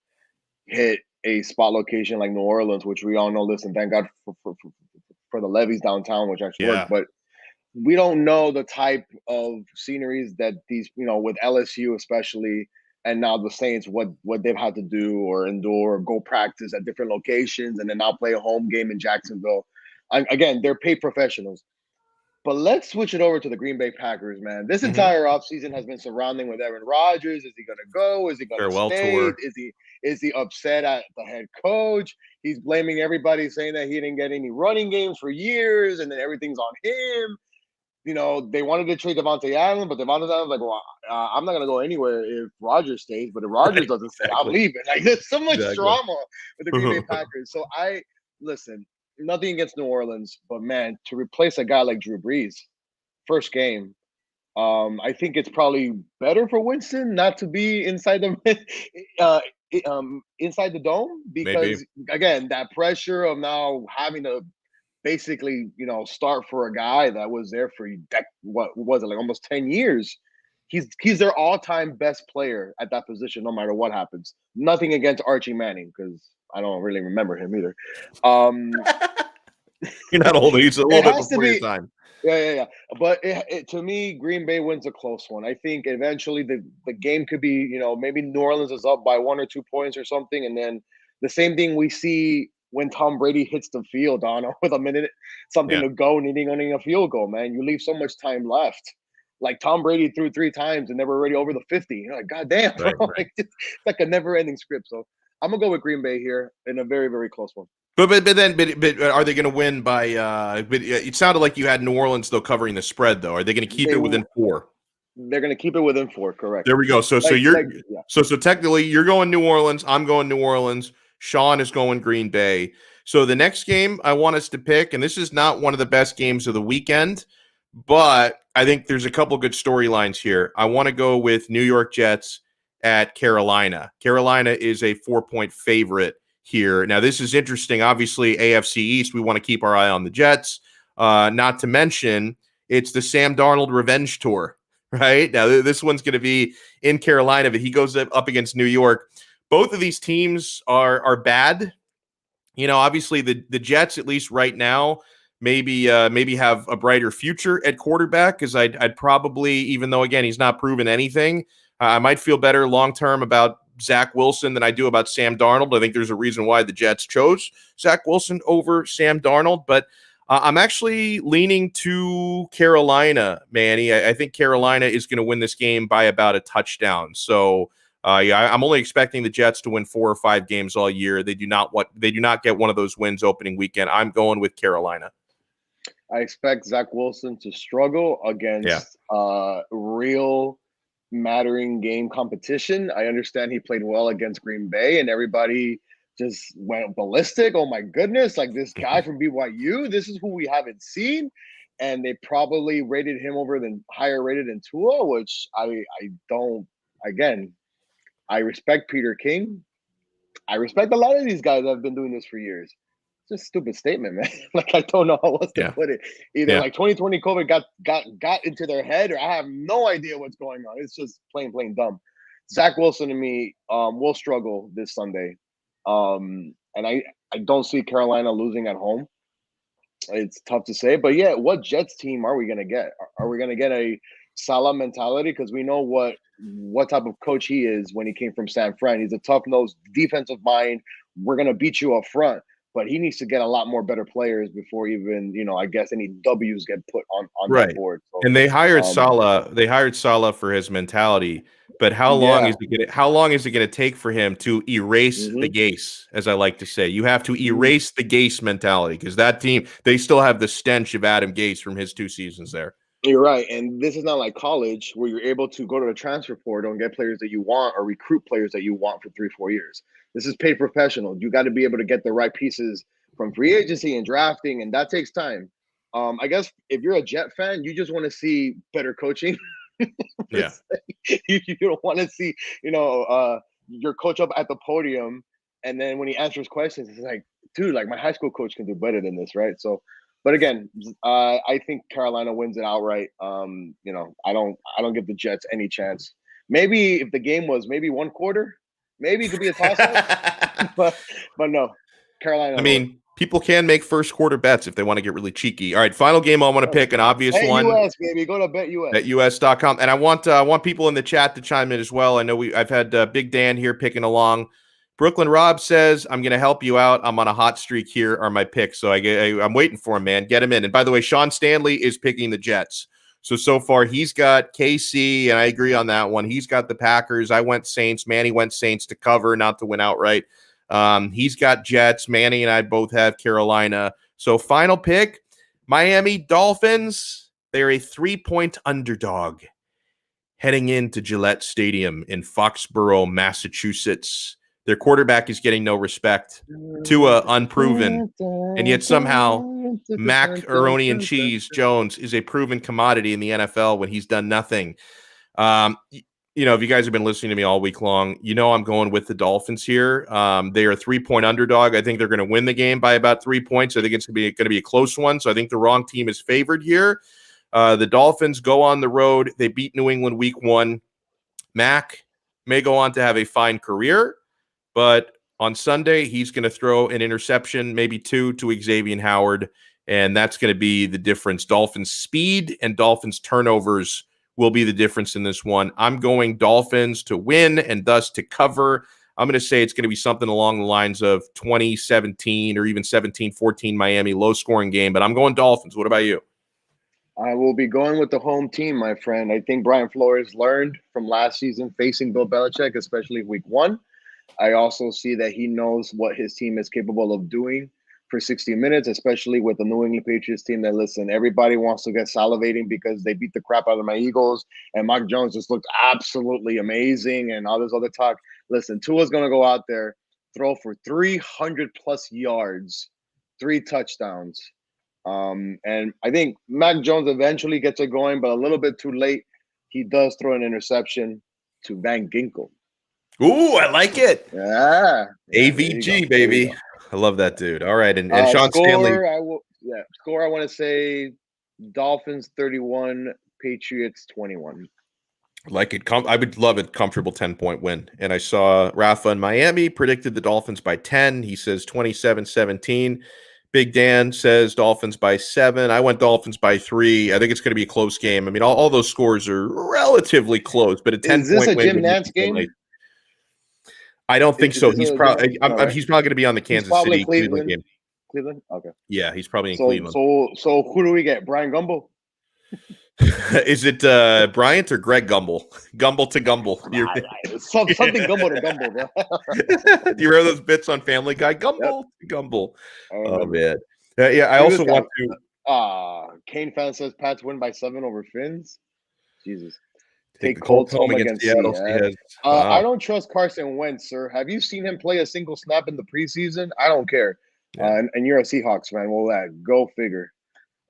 Speaker 3: hit a spot location like New Orleans, which we all know. Listen, thank God for the levees downtown, which actually work. But we don't know the type of sceneries that these, with LSU especially, and now the Saints, what they've had to do or endure or go practice at different locations, and then now play a home game in Jacksonville. Again, they're paid professionals. But let's switch it over to the Green Bay Packers, man. This entire offseason has been surrounding with Aaron Rodgers. Is he going to go? Is he going to stay?
Speaker 1: Tour.
Speaker 3: Is he upset at the head coach? He's blaming everybody, saying that he didn't get any running games for years, and then everything's on him. They wanted to trade Devontae Allen, but Devontae Allen's like, well, I'm not going to go anywhere if Rodgers stays. But if Rodgers doesn't stay, I'm leaving. Like, there's so much drama with the Green Bay Packers. So listen, nothing against New Orleans, but man, to replace a guy like Drew Brees, first game, I think it's probably better for Winston not to be inside the inside the dome, because again, that pressure of now having to basically, start for a guy that was there for what was it, like almost 10 years. He's their all-time best player at that position, no matter what happens. Nothing against Archie Manning, because I don't really remember him either.
Speaker 1: You're not old. He's a little bit before your time.
Speaker 3: Yeah. But to me, Green Bay wins a close one. I think eventually the game could be, maybe New Orleans is up by 1 or 2 points or something, and then the same thing we see when Tom Brady hits the field, Donno, with a minute to go, needing only a field goal, man. You leave so much time left. Like Tom Brady threw 3 times and they were already over the 50. You're like, God damn, bro. Right. Like, it's like a never-ending script. So I'm gonna go with Green Bay here in a very, very close one.
Speaker 1: But are they going to win by? It sounded like you had New Orleans though covering the spread though. Are they going to keep it within 4?
Speaker 3: They're going to keep it within 4. Correct.
Speaker 1: There we go. So technically you're going New Orleans. I'm going New Orleans. Sean is going Green Bay. So the next game I want us to pick, and this is not one of the best games of the weekend, but I think there's a couple good storylines here. I want to go with New York Jets at Carolina. Carolina is a 4-point favorite here. Now, this is interesting. Obviously, AFC East, we want to keep our eye on the Jets. Not to mention, it's the Sam Darnold revenge tour, right? Now, this one's going to be in Carolina, but he goes up against New York. Both of these teams are bad. Obviously, the Jets, at least right now, maybe have a brighter future at quarterback, because I'd probably, even though, again, he's not proven anything, I might feel better long-term about Zach Wilson than I do about Sam Darnold. I think there's a reason why the Jets chose Zach Wilson over Sam Darnold, but I'm actually leaning to Carolina, Manny. I think Carolina is going to win this game by about a touchdown. So I'm only expecting the Jets to win 4 or 5 games all year. They do not get one of those wins opening weekend. I'm going with Carolina.
Speaker 3: I expect Zach Wilson to struggle against real mattering game competition. I understand he played well against Green Bay and everybody just went ballistic. Oh my goodness, like this guy from BYU, this is who we haven't seen. And they probably rated him higher rated than Tua, which I don't. Again, I respect Peter King. I respect a lot of these guys that have been doing this for years. It's just a stupid statement, man. Like, I don't know how else to put it. Either like 2020 COVID got into their head, or I have no idea what's going on. It's just plain dumb. Zach Wilson to me will struggle this Sunday. And I don't see Carolina losing at home. It's tough to say, but yeah, what Jets team are we going to get? Are we going to get a Salah mentality? Because we know what type of coach he is when he came from San Fran. He's a tough-nosed defensive mind. We're going to beat you up front, but he needs to get a lot more better players before even, I guess any W's get put on that board. So,
Speaker 1: and they hired Salah. They hired Salah for his mentality, But how long is it gonna take for him to erase the Gase, as I like to say? You have to erase the Gase mentality, because that team, they still have the stench of Adam Gase from his 2 seasons there.
Speaker 3: You're right. And this is not like college where you're able to go to the transfer portal and get players that you want or recruit players that you want for 3-4 years. This is paid professional. You got to be able to get the right pieces from free agency and drafting, and that takes time. I guess if you're a Jet fan, you just want to see better coaching.
Speaker 1: Yeah.
Speaker 3: You don't want to see, your coach up at the podium, and then when he answers questions, it's like, dude, like my high school coach can do better than this, right? So, but again, I think Carolina wins it outright. I don't give the Jets any chance. Maybe if the game was maybe one quarter, maybe it could be a toss-up. but no, Carolina.
Speaker 1: I mean, people can make first quarter bets if they want to get really cheeky. All right, final game I want to pick, an obvious one.
Speaker 3: BetUS, baby. Go to BetUS.
Speaker 1: BetUS.com. And I want people in the chat to chime in as well. I know I've had Big Dan here picking along. Brooklyn Rob says, I'm going to help you out. I'm on a hot streak. Here are my picks. So I'm waiting for him, man. Get him in. And by the way, Sean Stanley is picking the Jets. So far, he's got KC, and I agree on that one. He's got the Packers. I went Saints. Manny went Saints to cover, not to win outright. He's got Jets. Manny and I both have Carolina. So final pick, Miami Dolphins. They're a 3-point underdog heading into Gillette Stadium in Foxborough, Massachusetts. Their quarterback is getting no respect. Tua unproven. And yet somehow Macaroni and Cheese Jones is a proven commodity in the NFL when he's done nothing. If you guys have been listening to me all week long, I'm going with the Dolphins here. They are a 3-point underdog. I think they're going to win the game by about 3 points. I think it's going to be a close one. So I think the wrong team is favored here. The Dolphins go on the road. They beat New England week 1. Mac may go on to have a fine career, but on Sunday, he's going to throw an interception, maybe 2, to Xavier Howard, and that's going to be the difference. Dolphins' speed and Dolphins' turnovers will be the difference in this one. I'm going Dolphins to win and thus to cover. I'm going to say it's going to be something along the lines of 20-17 or even 17-14 Miami, low-scoring game, but I'm going Dolphins. What about you?
Speaker 3: I will be going with the home team, my friend. I think Brian Flores learned from last season facing Bill Belichick, especially week 1. I also see that he knows what his team is capable of doing for 60 minutes, especially with the New England Patriots team that, listen, everybody wants to get salivating because they beat the crap out of my Eagles, and Mac Jones just looked absolutely amazing and all this other talk. Listen, Tua's going to go out there, throw for 300-plus yards, 3 touchdowns. And I think Mac Jones eventually gets it going, but a little bit too late. He does throw an interception to Van Ginkel.
Speaker 1: Ooh, I like it.
Speaker 3: Yeah.
Speaker 1: AVG, baby. I love that dude. All right. And Sean Stanley.
Speaker 3: Score, I want to say Dolphins 31, Patriots 21.
Speaker 1: Like it. I would love a comfortable 10-point win. And I saw Rafa in Miami predicted the Dolphins by 10. He says 27-17. Big Dan says Dolphins by 7. I went Dolphins by 3. I think it's going to be a close game. I mean, all those scores are relatively close, but a 10-point win.
Speaker 3: Is this a Jim Nantz game?
Speaker 1: I don't think so. He's probably going to be on the Kansas City Cleveland game.
Speaker 3: Cleveland? Okay.
Speaker 1: Yeah, he's probably in Cleveland.
Speaker 3: So who do we get? Brian Gumble?
Speaker 1: Is it Bryant or Greg Gumbel? Gumble to Gumble.
Speaker 3: Something Gumble to Gumble, bro.
Speaker 1: Do you remember those bits on Family Guy? Gumble to Gumble. Oh, man. Yeah, I also want to.
Speaker 3: Kane fan says Pats win by 7 over Finns. Jesus. Take Colts home against Seattle. Wow. I don't trust Carson Wentz, sir. Have you seen him play a single snap in the preseason? I don't care. Yeah. And you're a Seahawks fan. Well, go figure.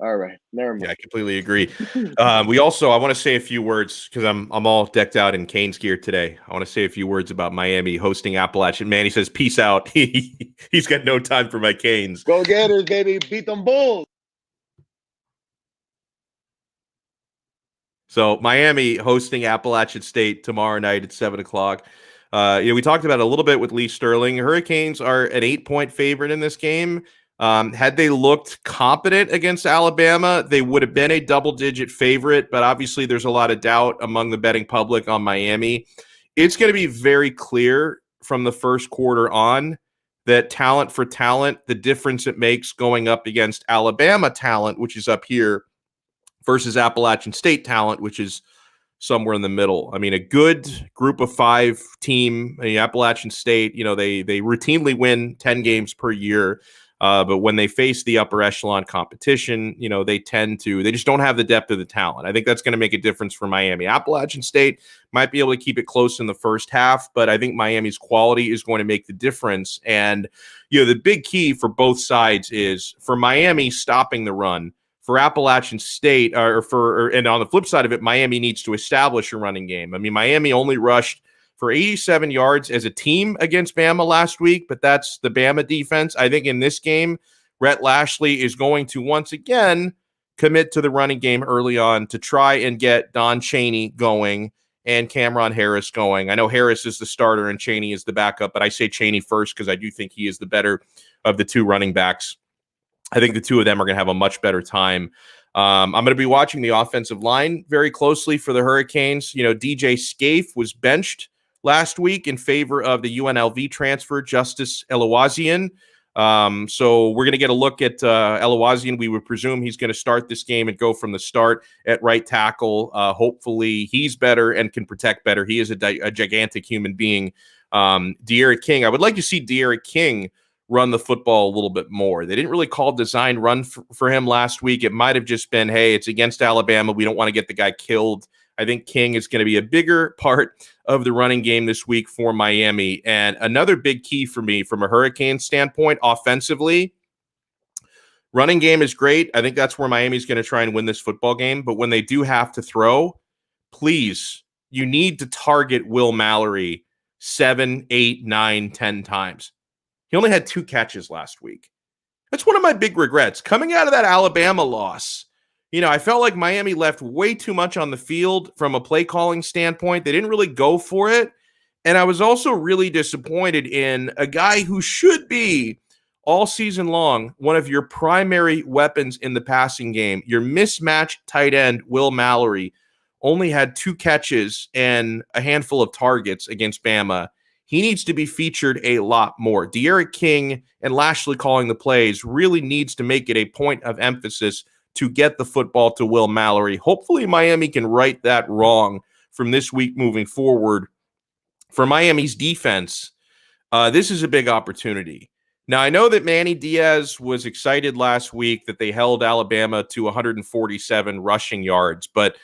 Speaker 3: All right, never mind.
Speaker 1: Yeah, I completely agree. I want to say a few words because I'm all decked out in Canes gear today. I want to say a few words about Miami hosting Appalachian. Man, he says, peace out. He's got no time for my Canes.
Speaker 3: Go Gators, baby. Beat them Bulls.
Speaker 1: So Miami hosting Appalachian State tomorrow night at 7 o'clock. We talked about it a little bit with Lee Sterling. Hurricanes are an 8-point favorite in this game. Had they looked competent against Alabama, they would have been a double-digit favorite, but obviously there's a lot of doubt among the betting public on Miami. It's going to be very clear from the first quarter on that talent for talent, the difference it makes going up against Alabama talent, which is up here, versus Appalachian State talent, which is somewhere in the middle. I mean, a good group of 5 team, Appalachian State, they routinely win 10 games per year. But when they face the upper echelon competition, they just don't have the depth of the talent. I think that's going to make a difference for Miami. Appalachian State might be able to keep it close in the first half, but I think Miami's quality is going to make the difference. And, the big key for both sides is for Miami stopping the run. For Appalachian State, and on the flip side of it, Miami needs to establish a running game. I mean, Miami only rushed for 87 yards as a team against Bama last week, but that's the Bama defense. I think in this game, Rhett Lashley is going to once again commit to the running game early on to try and get Don Chaney going and Cameron Harris going. I know Harris is the starter and Chaney is the backup, but I say Chaney first because I do think he is the better of the 2 running backs. I think the 2 of them are going to have a much better time. I'm going to be watching the offensive line very closely for the Hurricanes. DJ Scaife was benched last week in favor of the UNLV transfer, Justice Elawazian. So we're going to get a look at Elawazian. We would presume he's going to start this game and go from the start at right tackle. Hopefully he's better and can protect better. He is a gigantic human being. De'Aaron King, I would like to see De'Aaron King run the football a little bit more. They didn't really call design run for him last week. It might have just been, hey, it's against Alabama. We don't want to get the guy killed. I think King is going to be a bigger part of the running game this week for Miami. And another big key for me from a Hurricane standpoint, offensively, running game is great. I think that's where Miami's going to try and win this football game. But when they do have to throw, please, you need to target Will Mallory 7, 8, 9, 10 times. He only had 2 catches last week. That's one of my big regrets. Coming out of that Alabama loss, I felt like Miami left way too much on the field from a play calling standpoint. They didn't really go for it. And I was also really disappointed in a guy who should be all season long one of your primary weapons in the passing game. Your mismatched tight end, Will Mallory, only had 2 catches and a handful of targets against Bama. He needs to be featured a lot more. De'Aaron King and Lashley calling the plays really needs to make it a point of emphasis to get the football to Will Mallory. Hopefully Miami can right that wrong from this week moving forward. For Miami's defense, this is a big opportunity. Now, I know that Manny Diaz was excited last week that they held Alabama to 147 rushing yards, but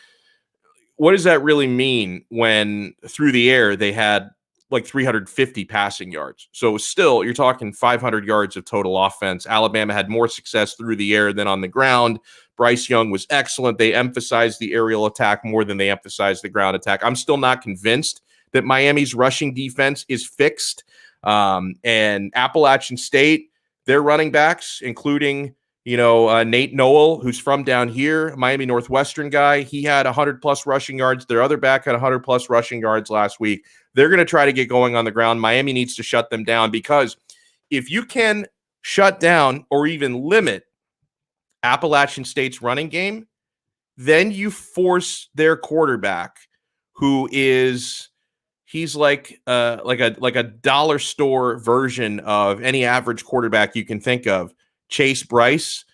Speaker 1: what does that really mean when through the air they had like 350 passing yards? So still, you're talking 500 yards of total offense. Alabama had more success through the air than on the ground. Bryce Young was excellent. They emphasized the aerial attack more than they emphasized the ground attack. I'm still not convinced that Miami's rushing defense is fixed. And Appalachian State, their running backs, including Nate Noel, who's from down here, Miami Northwestern guy, he had 100+ rushing yards. Their other back had 100+ rushing yards last week. They're going to try to get going on the ground. Miami needs to shut them down, because if you can shut down or even limit Appalachian State's running game, then you force their quarterback, he's like a dollar store version of any average quarterback you can think of. Chase Bryce,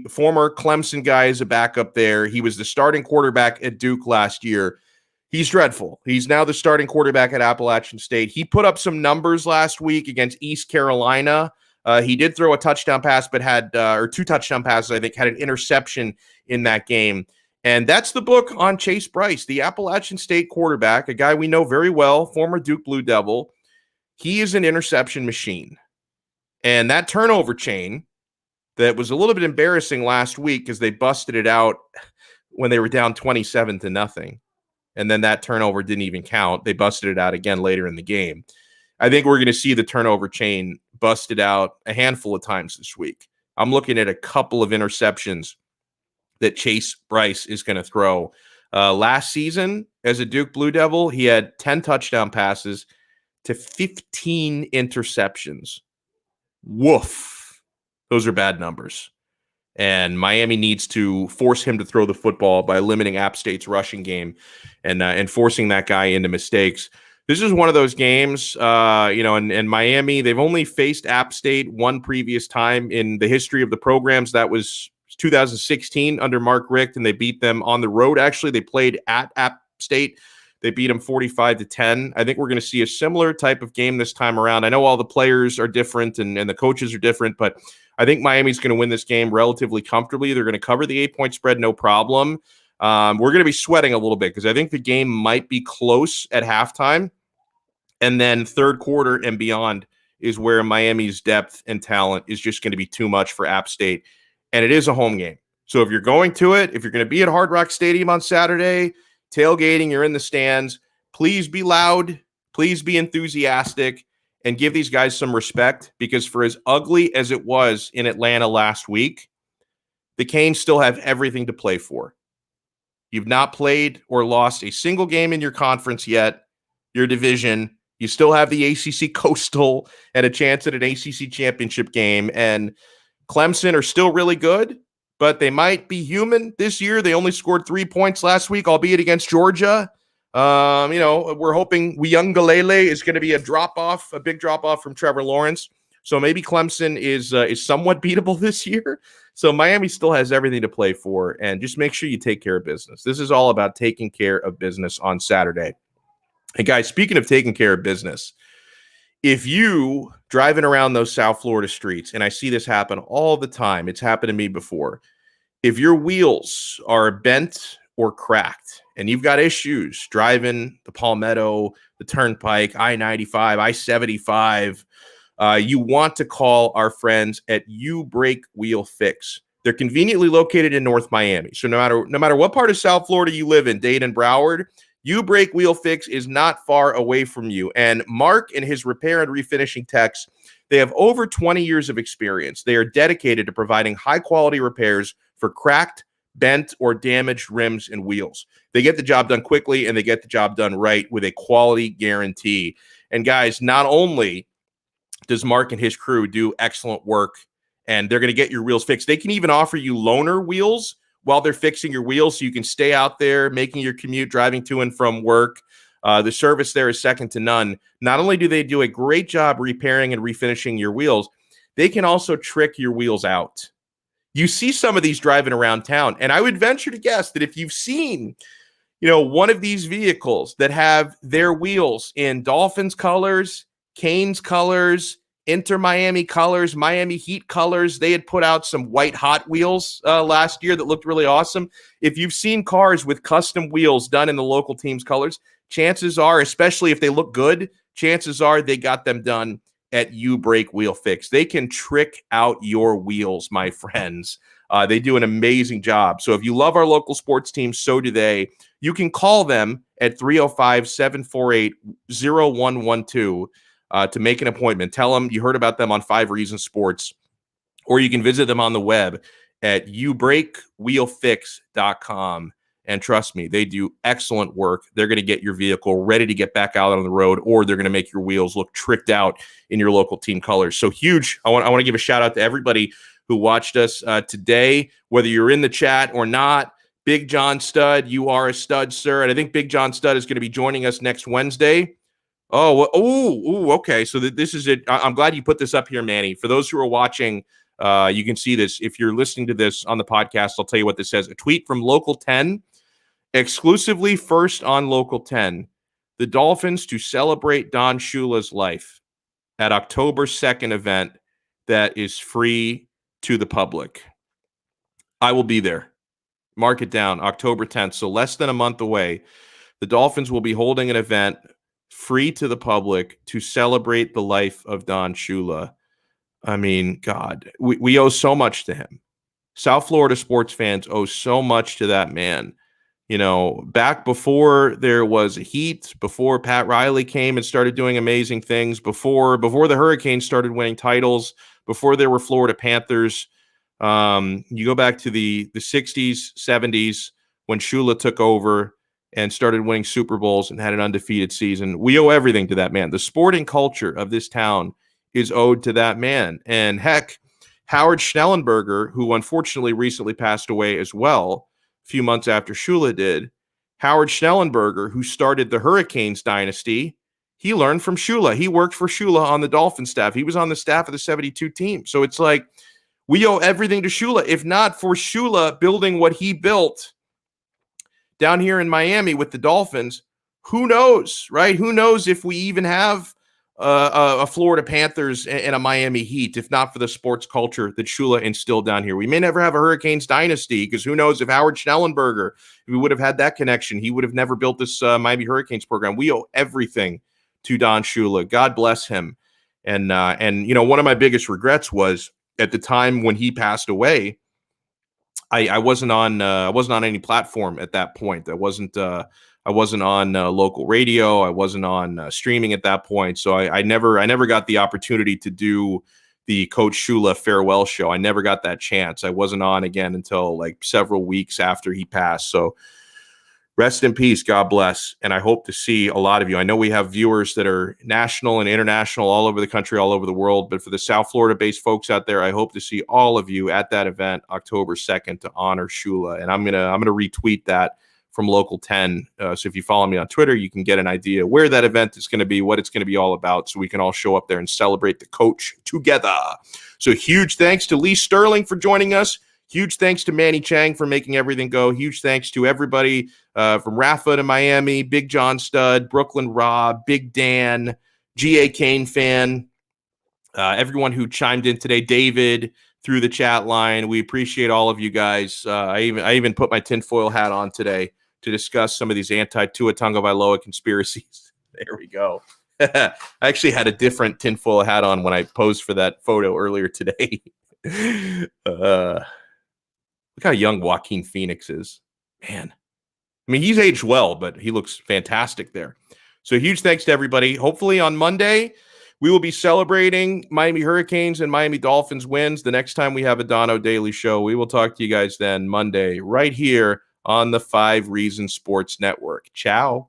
Speaker 1: former Clemson guy, is a backup there. He was the starting quarterback at Duke last year. He's dreadful. He's now the starting quarterback at Appalachian State. He put up some numbers last week against East Carolina. He did throw a touchdown pass, but had 2 touchdown passes, I think, had an interception in that game. And that's the book on Chase Bryce, the Appalachian State quarterback, a guy we know very well, former Duke Blue Devil. He is an interception machine. And that turnover chain that was a little bit embarrassing last week because they busted it out when they were down 27-0. And then that turnover didn't even count. They busted it out again later in the game. I think we're going to see the turnover chain busted out a handful of times this week. I'm looking at a couple of interceptions that Chase Bryce is going to throw. Last season, as a Duke Blue Devil, he had 10 touchdown passes to 15 interceptions. Woof. Those are bad numbers. And Miami needs to force him to throw the football by limiting App State's rushing game and forcing that guy into mistakes. This is one of those games, and Miami, they've only faced App State one previous time in the history of the programs. That was 2016 under Mark Richt, and they beat them on the road. Actually, they played at App State. They beat them 45-10. I think we're going to see a similar type of game this time around. I know all the players are different and the coaches are different, but I think Miami's going to win this game relatively comfortably. They're going to cover the 8-point spread, no problem. We're going to be sweating a little bit because I think the game might be close at halftime. And then third quarter and beyond is where Miami's depth and talent is just going to be too much for App State. And it is a home game. So if you're going to it, if you're going to be at Hard Rock Stadium on Saturday, tailgating, you're in the stands, please be loud, please be enthusiastic, and give these guys some respect, because for as ugly as it was in Atlanta last week, the Canes still have everything to play for. You've not played or lost a single game in your conference yet, your division. You still have the ACC Coastal and a chance at an ACC championship game. And Clemson are still really good, but they might be human this year. They only scored 3 points last week, albeit against Georgia. We're hoping Uyunglele is going to be a big drop-off from Trevor Lawrence. So maybe Clemson is somewhat beatable this year. So Miami still has everything to play for, and just make sure you take care of business. This is all about taking care of business on Saturday. Hey, guys, speaking of taking care of business, if you driving around those South Florida streets, and I see this happen all the time, it's happened to me before, if your wheels are bent or cracked and you've got issues driving the Palmetto, the Turnpike, I-95, I-75, you want to call our friends at U Brake Wheel Fix. They're conveniently located in North Miami. So no matter what part of South Florida you live in, Dade and Broward, U Brake Wheel Fix is not far away from you. And Mark and his repair and refinishing techs, they have over 20 years of experience. They are dedicated to providing high-quality repairs for cracked, bent, or damaged rims and wheels. They get the job done quickly, and they get the job done right with a quality guarantee. And guys, not only does Mark and his crew do excellent work, and they're going to get your wheels fixed, they can even offer you loaner wheels while they're fixing your wheels, so you can stay out there making your commute, driving to and from work. The service there is second to none. Not only do they do a great job repairing and refinishing your wheels, they can also trick your wheels out. You see some of these driving around town, and I would venture to guess that if you've seen, one of these vehicles that have their wheels in Dolphins colors, Canes colors, Inter Miami colors, Miami Heat colors. They had put out some white Hot Wheels last year that looked really awesome. If you've seen cars with custom wheels done in the local team's colors, chances are, especially if they look good, chances are they got them done at U Brake Wheel Fix. They can trick out your wheels, my friends. They do an amazing job. So if you love our local sports team, so do they. You can call them at 305-748-0112. To make an appointment. Tell them you heard about them on 5 Reasons Sports, or you can visit them on the web at ubrakewheelfix.com. And trust me, they do excellent work. They're going to get your vehicle ready to get back out on the road, or they're going to make your wheels look tricked out in your local team colors. So huge. I want to give a shout out to everybody who watched us today, whether you're in the chat or not. Big John Stud, you are a stud, sir. And I think Big John Stud is going to be joining us next Wednesday. Okay. So this is it. I'm glad you put this up here, Manny. For those who are watching, you can see this. If you're listening to this on the podcast, I'll tell you what this says. A tweet from Local 10, exclusively first on Local 10. The Dolphins to celebrate Don Shula's life at October 2nd event that is free to the public. I will be there. Mark it down, October 10th. So less than a month away. The Dolphins will be holding an event free to the public to celebrate the life of Don Shula. I mean, God, we owe so much to him. South Florida sports fans owe so much to that man. Back before there was a Heat, before Pat Riley came and started doing amazing things, before the Hurricanes started winning titles, before there were Florida Panthers. You go back to the 60s, 70s when Shula took over and started winning Super Bowls and had an undefeated season. We owe everything to that man. The sporting culture of this town is owed to that man. And heck, Howard Schnellenberger, who unfortunately recently passed away as well, a few months after Shula did, Howard Schnellenberger, who started the Hurricanes dynasty, he learned from Shula. He worked for Shula on the Dolphins staff. He was on the staff of the 72 team. So it's like, We owe everything to Shula. If not for Shula building what he built down here in Miami with the Dolphins, who knows, right? Who knows if we even have a Florida Panthers and a Miami Heat, if not for the sports culture that Shula instilled down here. We may never have a Hurricanes dynasty, because who knows if Howard Schnellenberger, if we would have had that connection, he would have never built this Miami Hurricanes program. We owe everything to Don Shula. God bless him. And one of my biggest regrets was at the time when he passed away, I wasn't on any platform at that point. I wasn't on local radio. I wasn't on streaming at that point. So I never got the opportunity to do the Coach Shula farewell show. I never got that chance. I wasn't on again until like several weeks after he passed. So rest in peace. God bless. And I hope to see a lot of you. I know we have viewers that are national and international all over the country, all over the world. But for the South Florida-based folks out there, I hope to see all of you at that event October 2nd to honor Shula. And I'm gonna retweet that from Local 10. So if you follow me on Twitter, you can get an idea where that event is going to be, what it's going to be all about, so we can all show up there and celebrate the coach together. So huge thanks to Lee Sterling for joining us. Huge thanks to Manny Chang for making everything go. Huge thanks to everybody from Rafa to Miami, Big John Stud, Brooklyn Rob, Big Dan, G.A. Kane fan, everyone who chimed in today, David, through the chat line. We appreciate all of you guys. I even put my tinfoil hat on today to discuss some of these anti-Tua Tagovailoa conspiracies. There we go. I actually had a different tinfoil hat on when I posed for that photo earlier today. Look how young Joaquin Phoenix is. Man. I mean, he's aged well, but he looks fantastic there. So huge thanks to everybody. Hopefully on Monday, we will be celebrating Miami Hurricanes and Miami Dolphins wins. The next time we have a Donno Daily Show, we will talk to you guys then Monday right here on the 5 Reasons Sports Network. Ciao.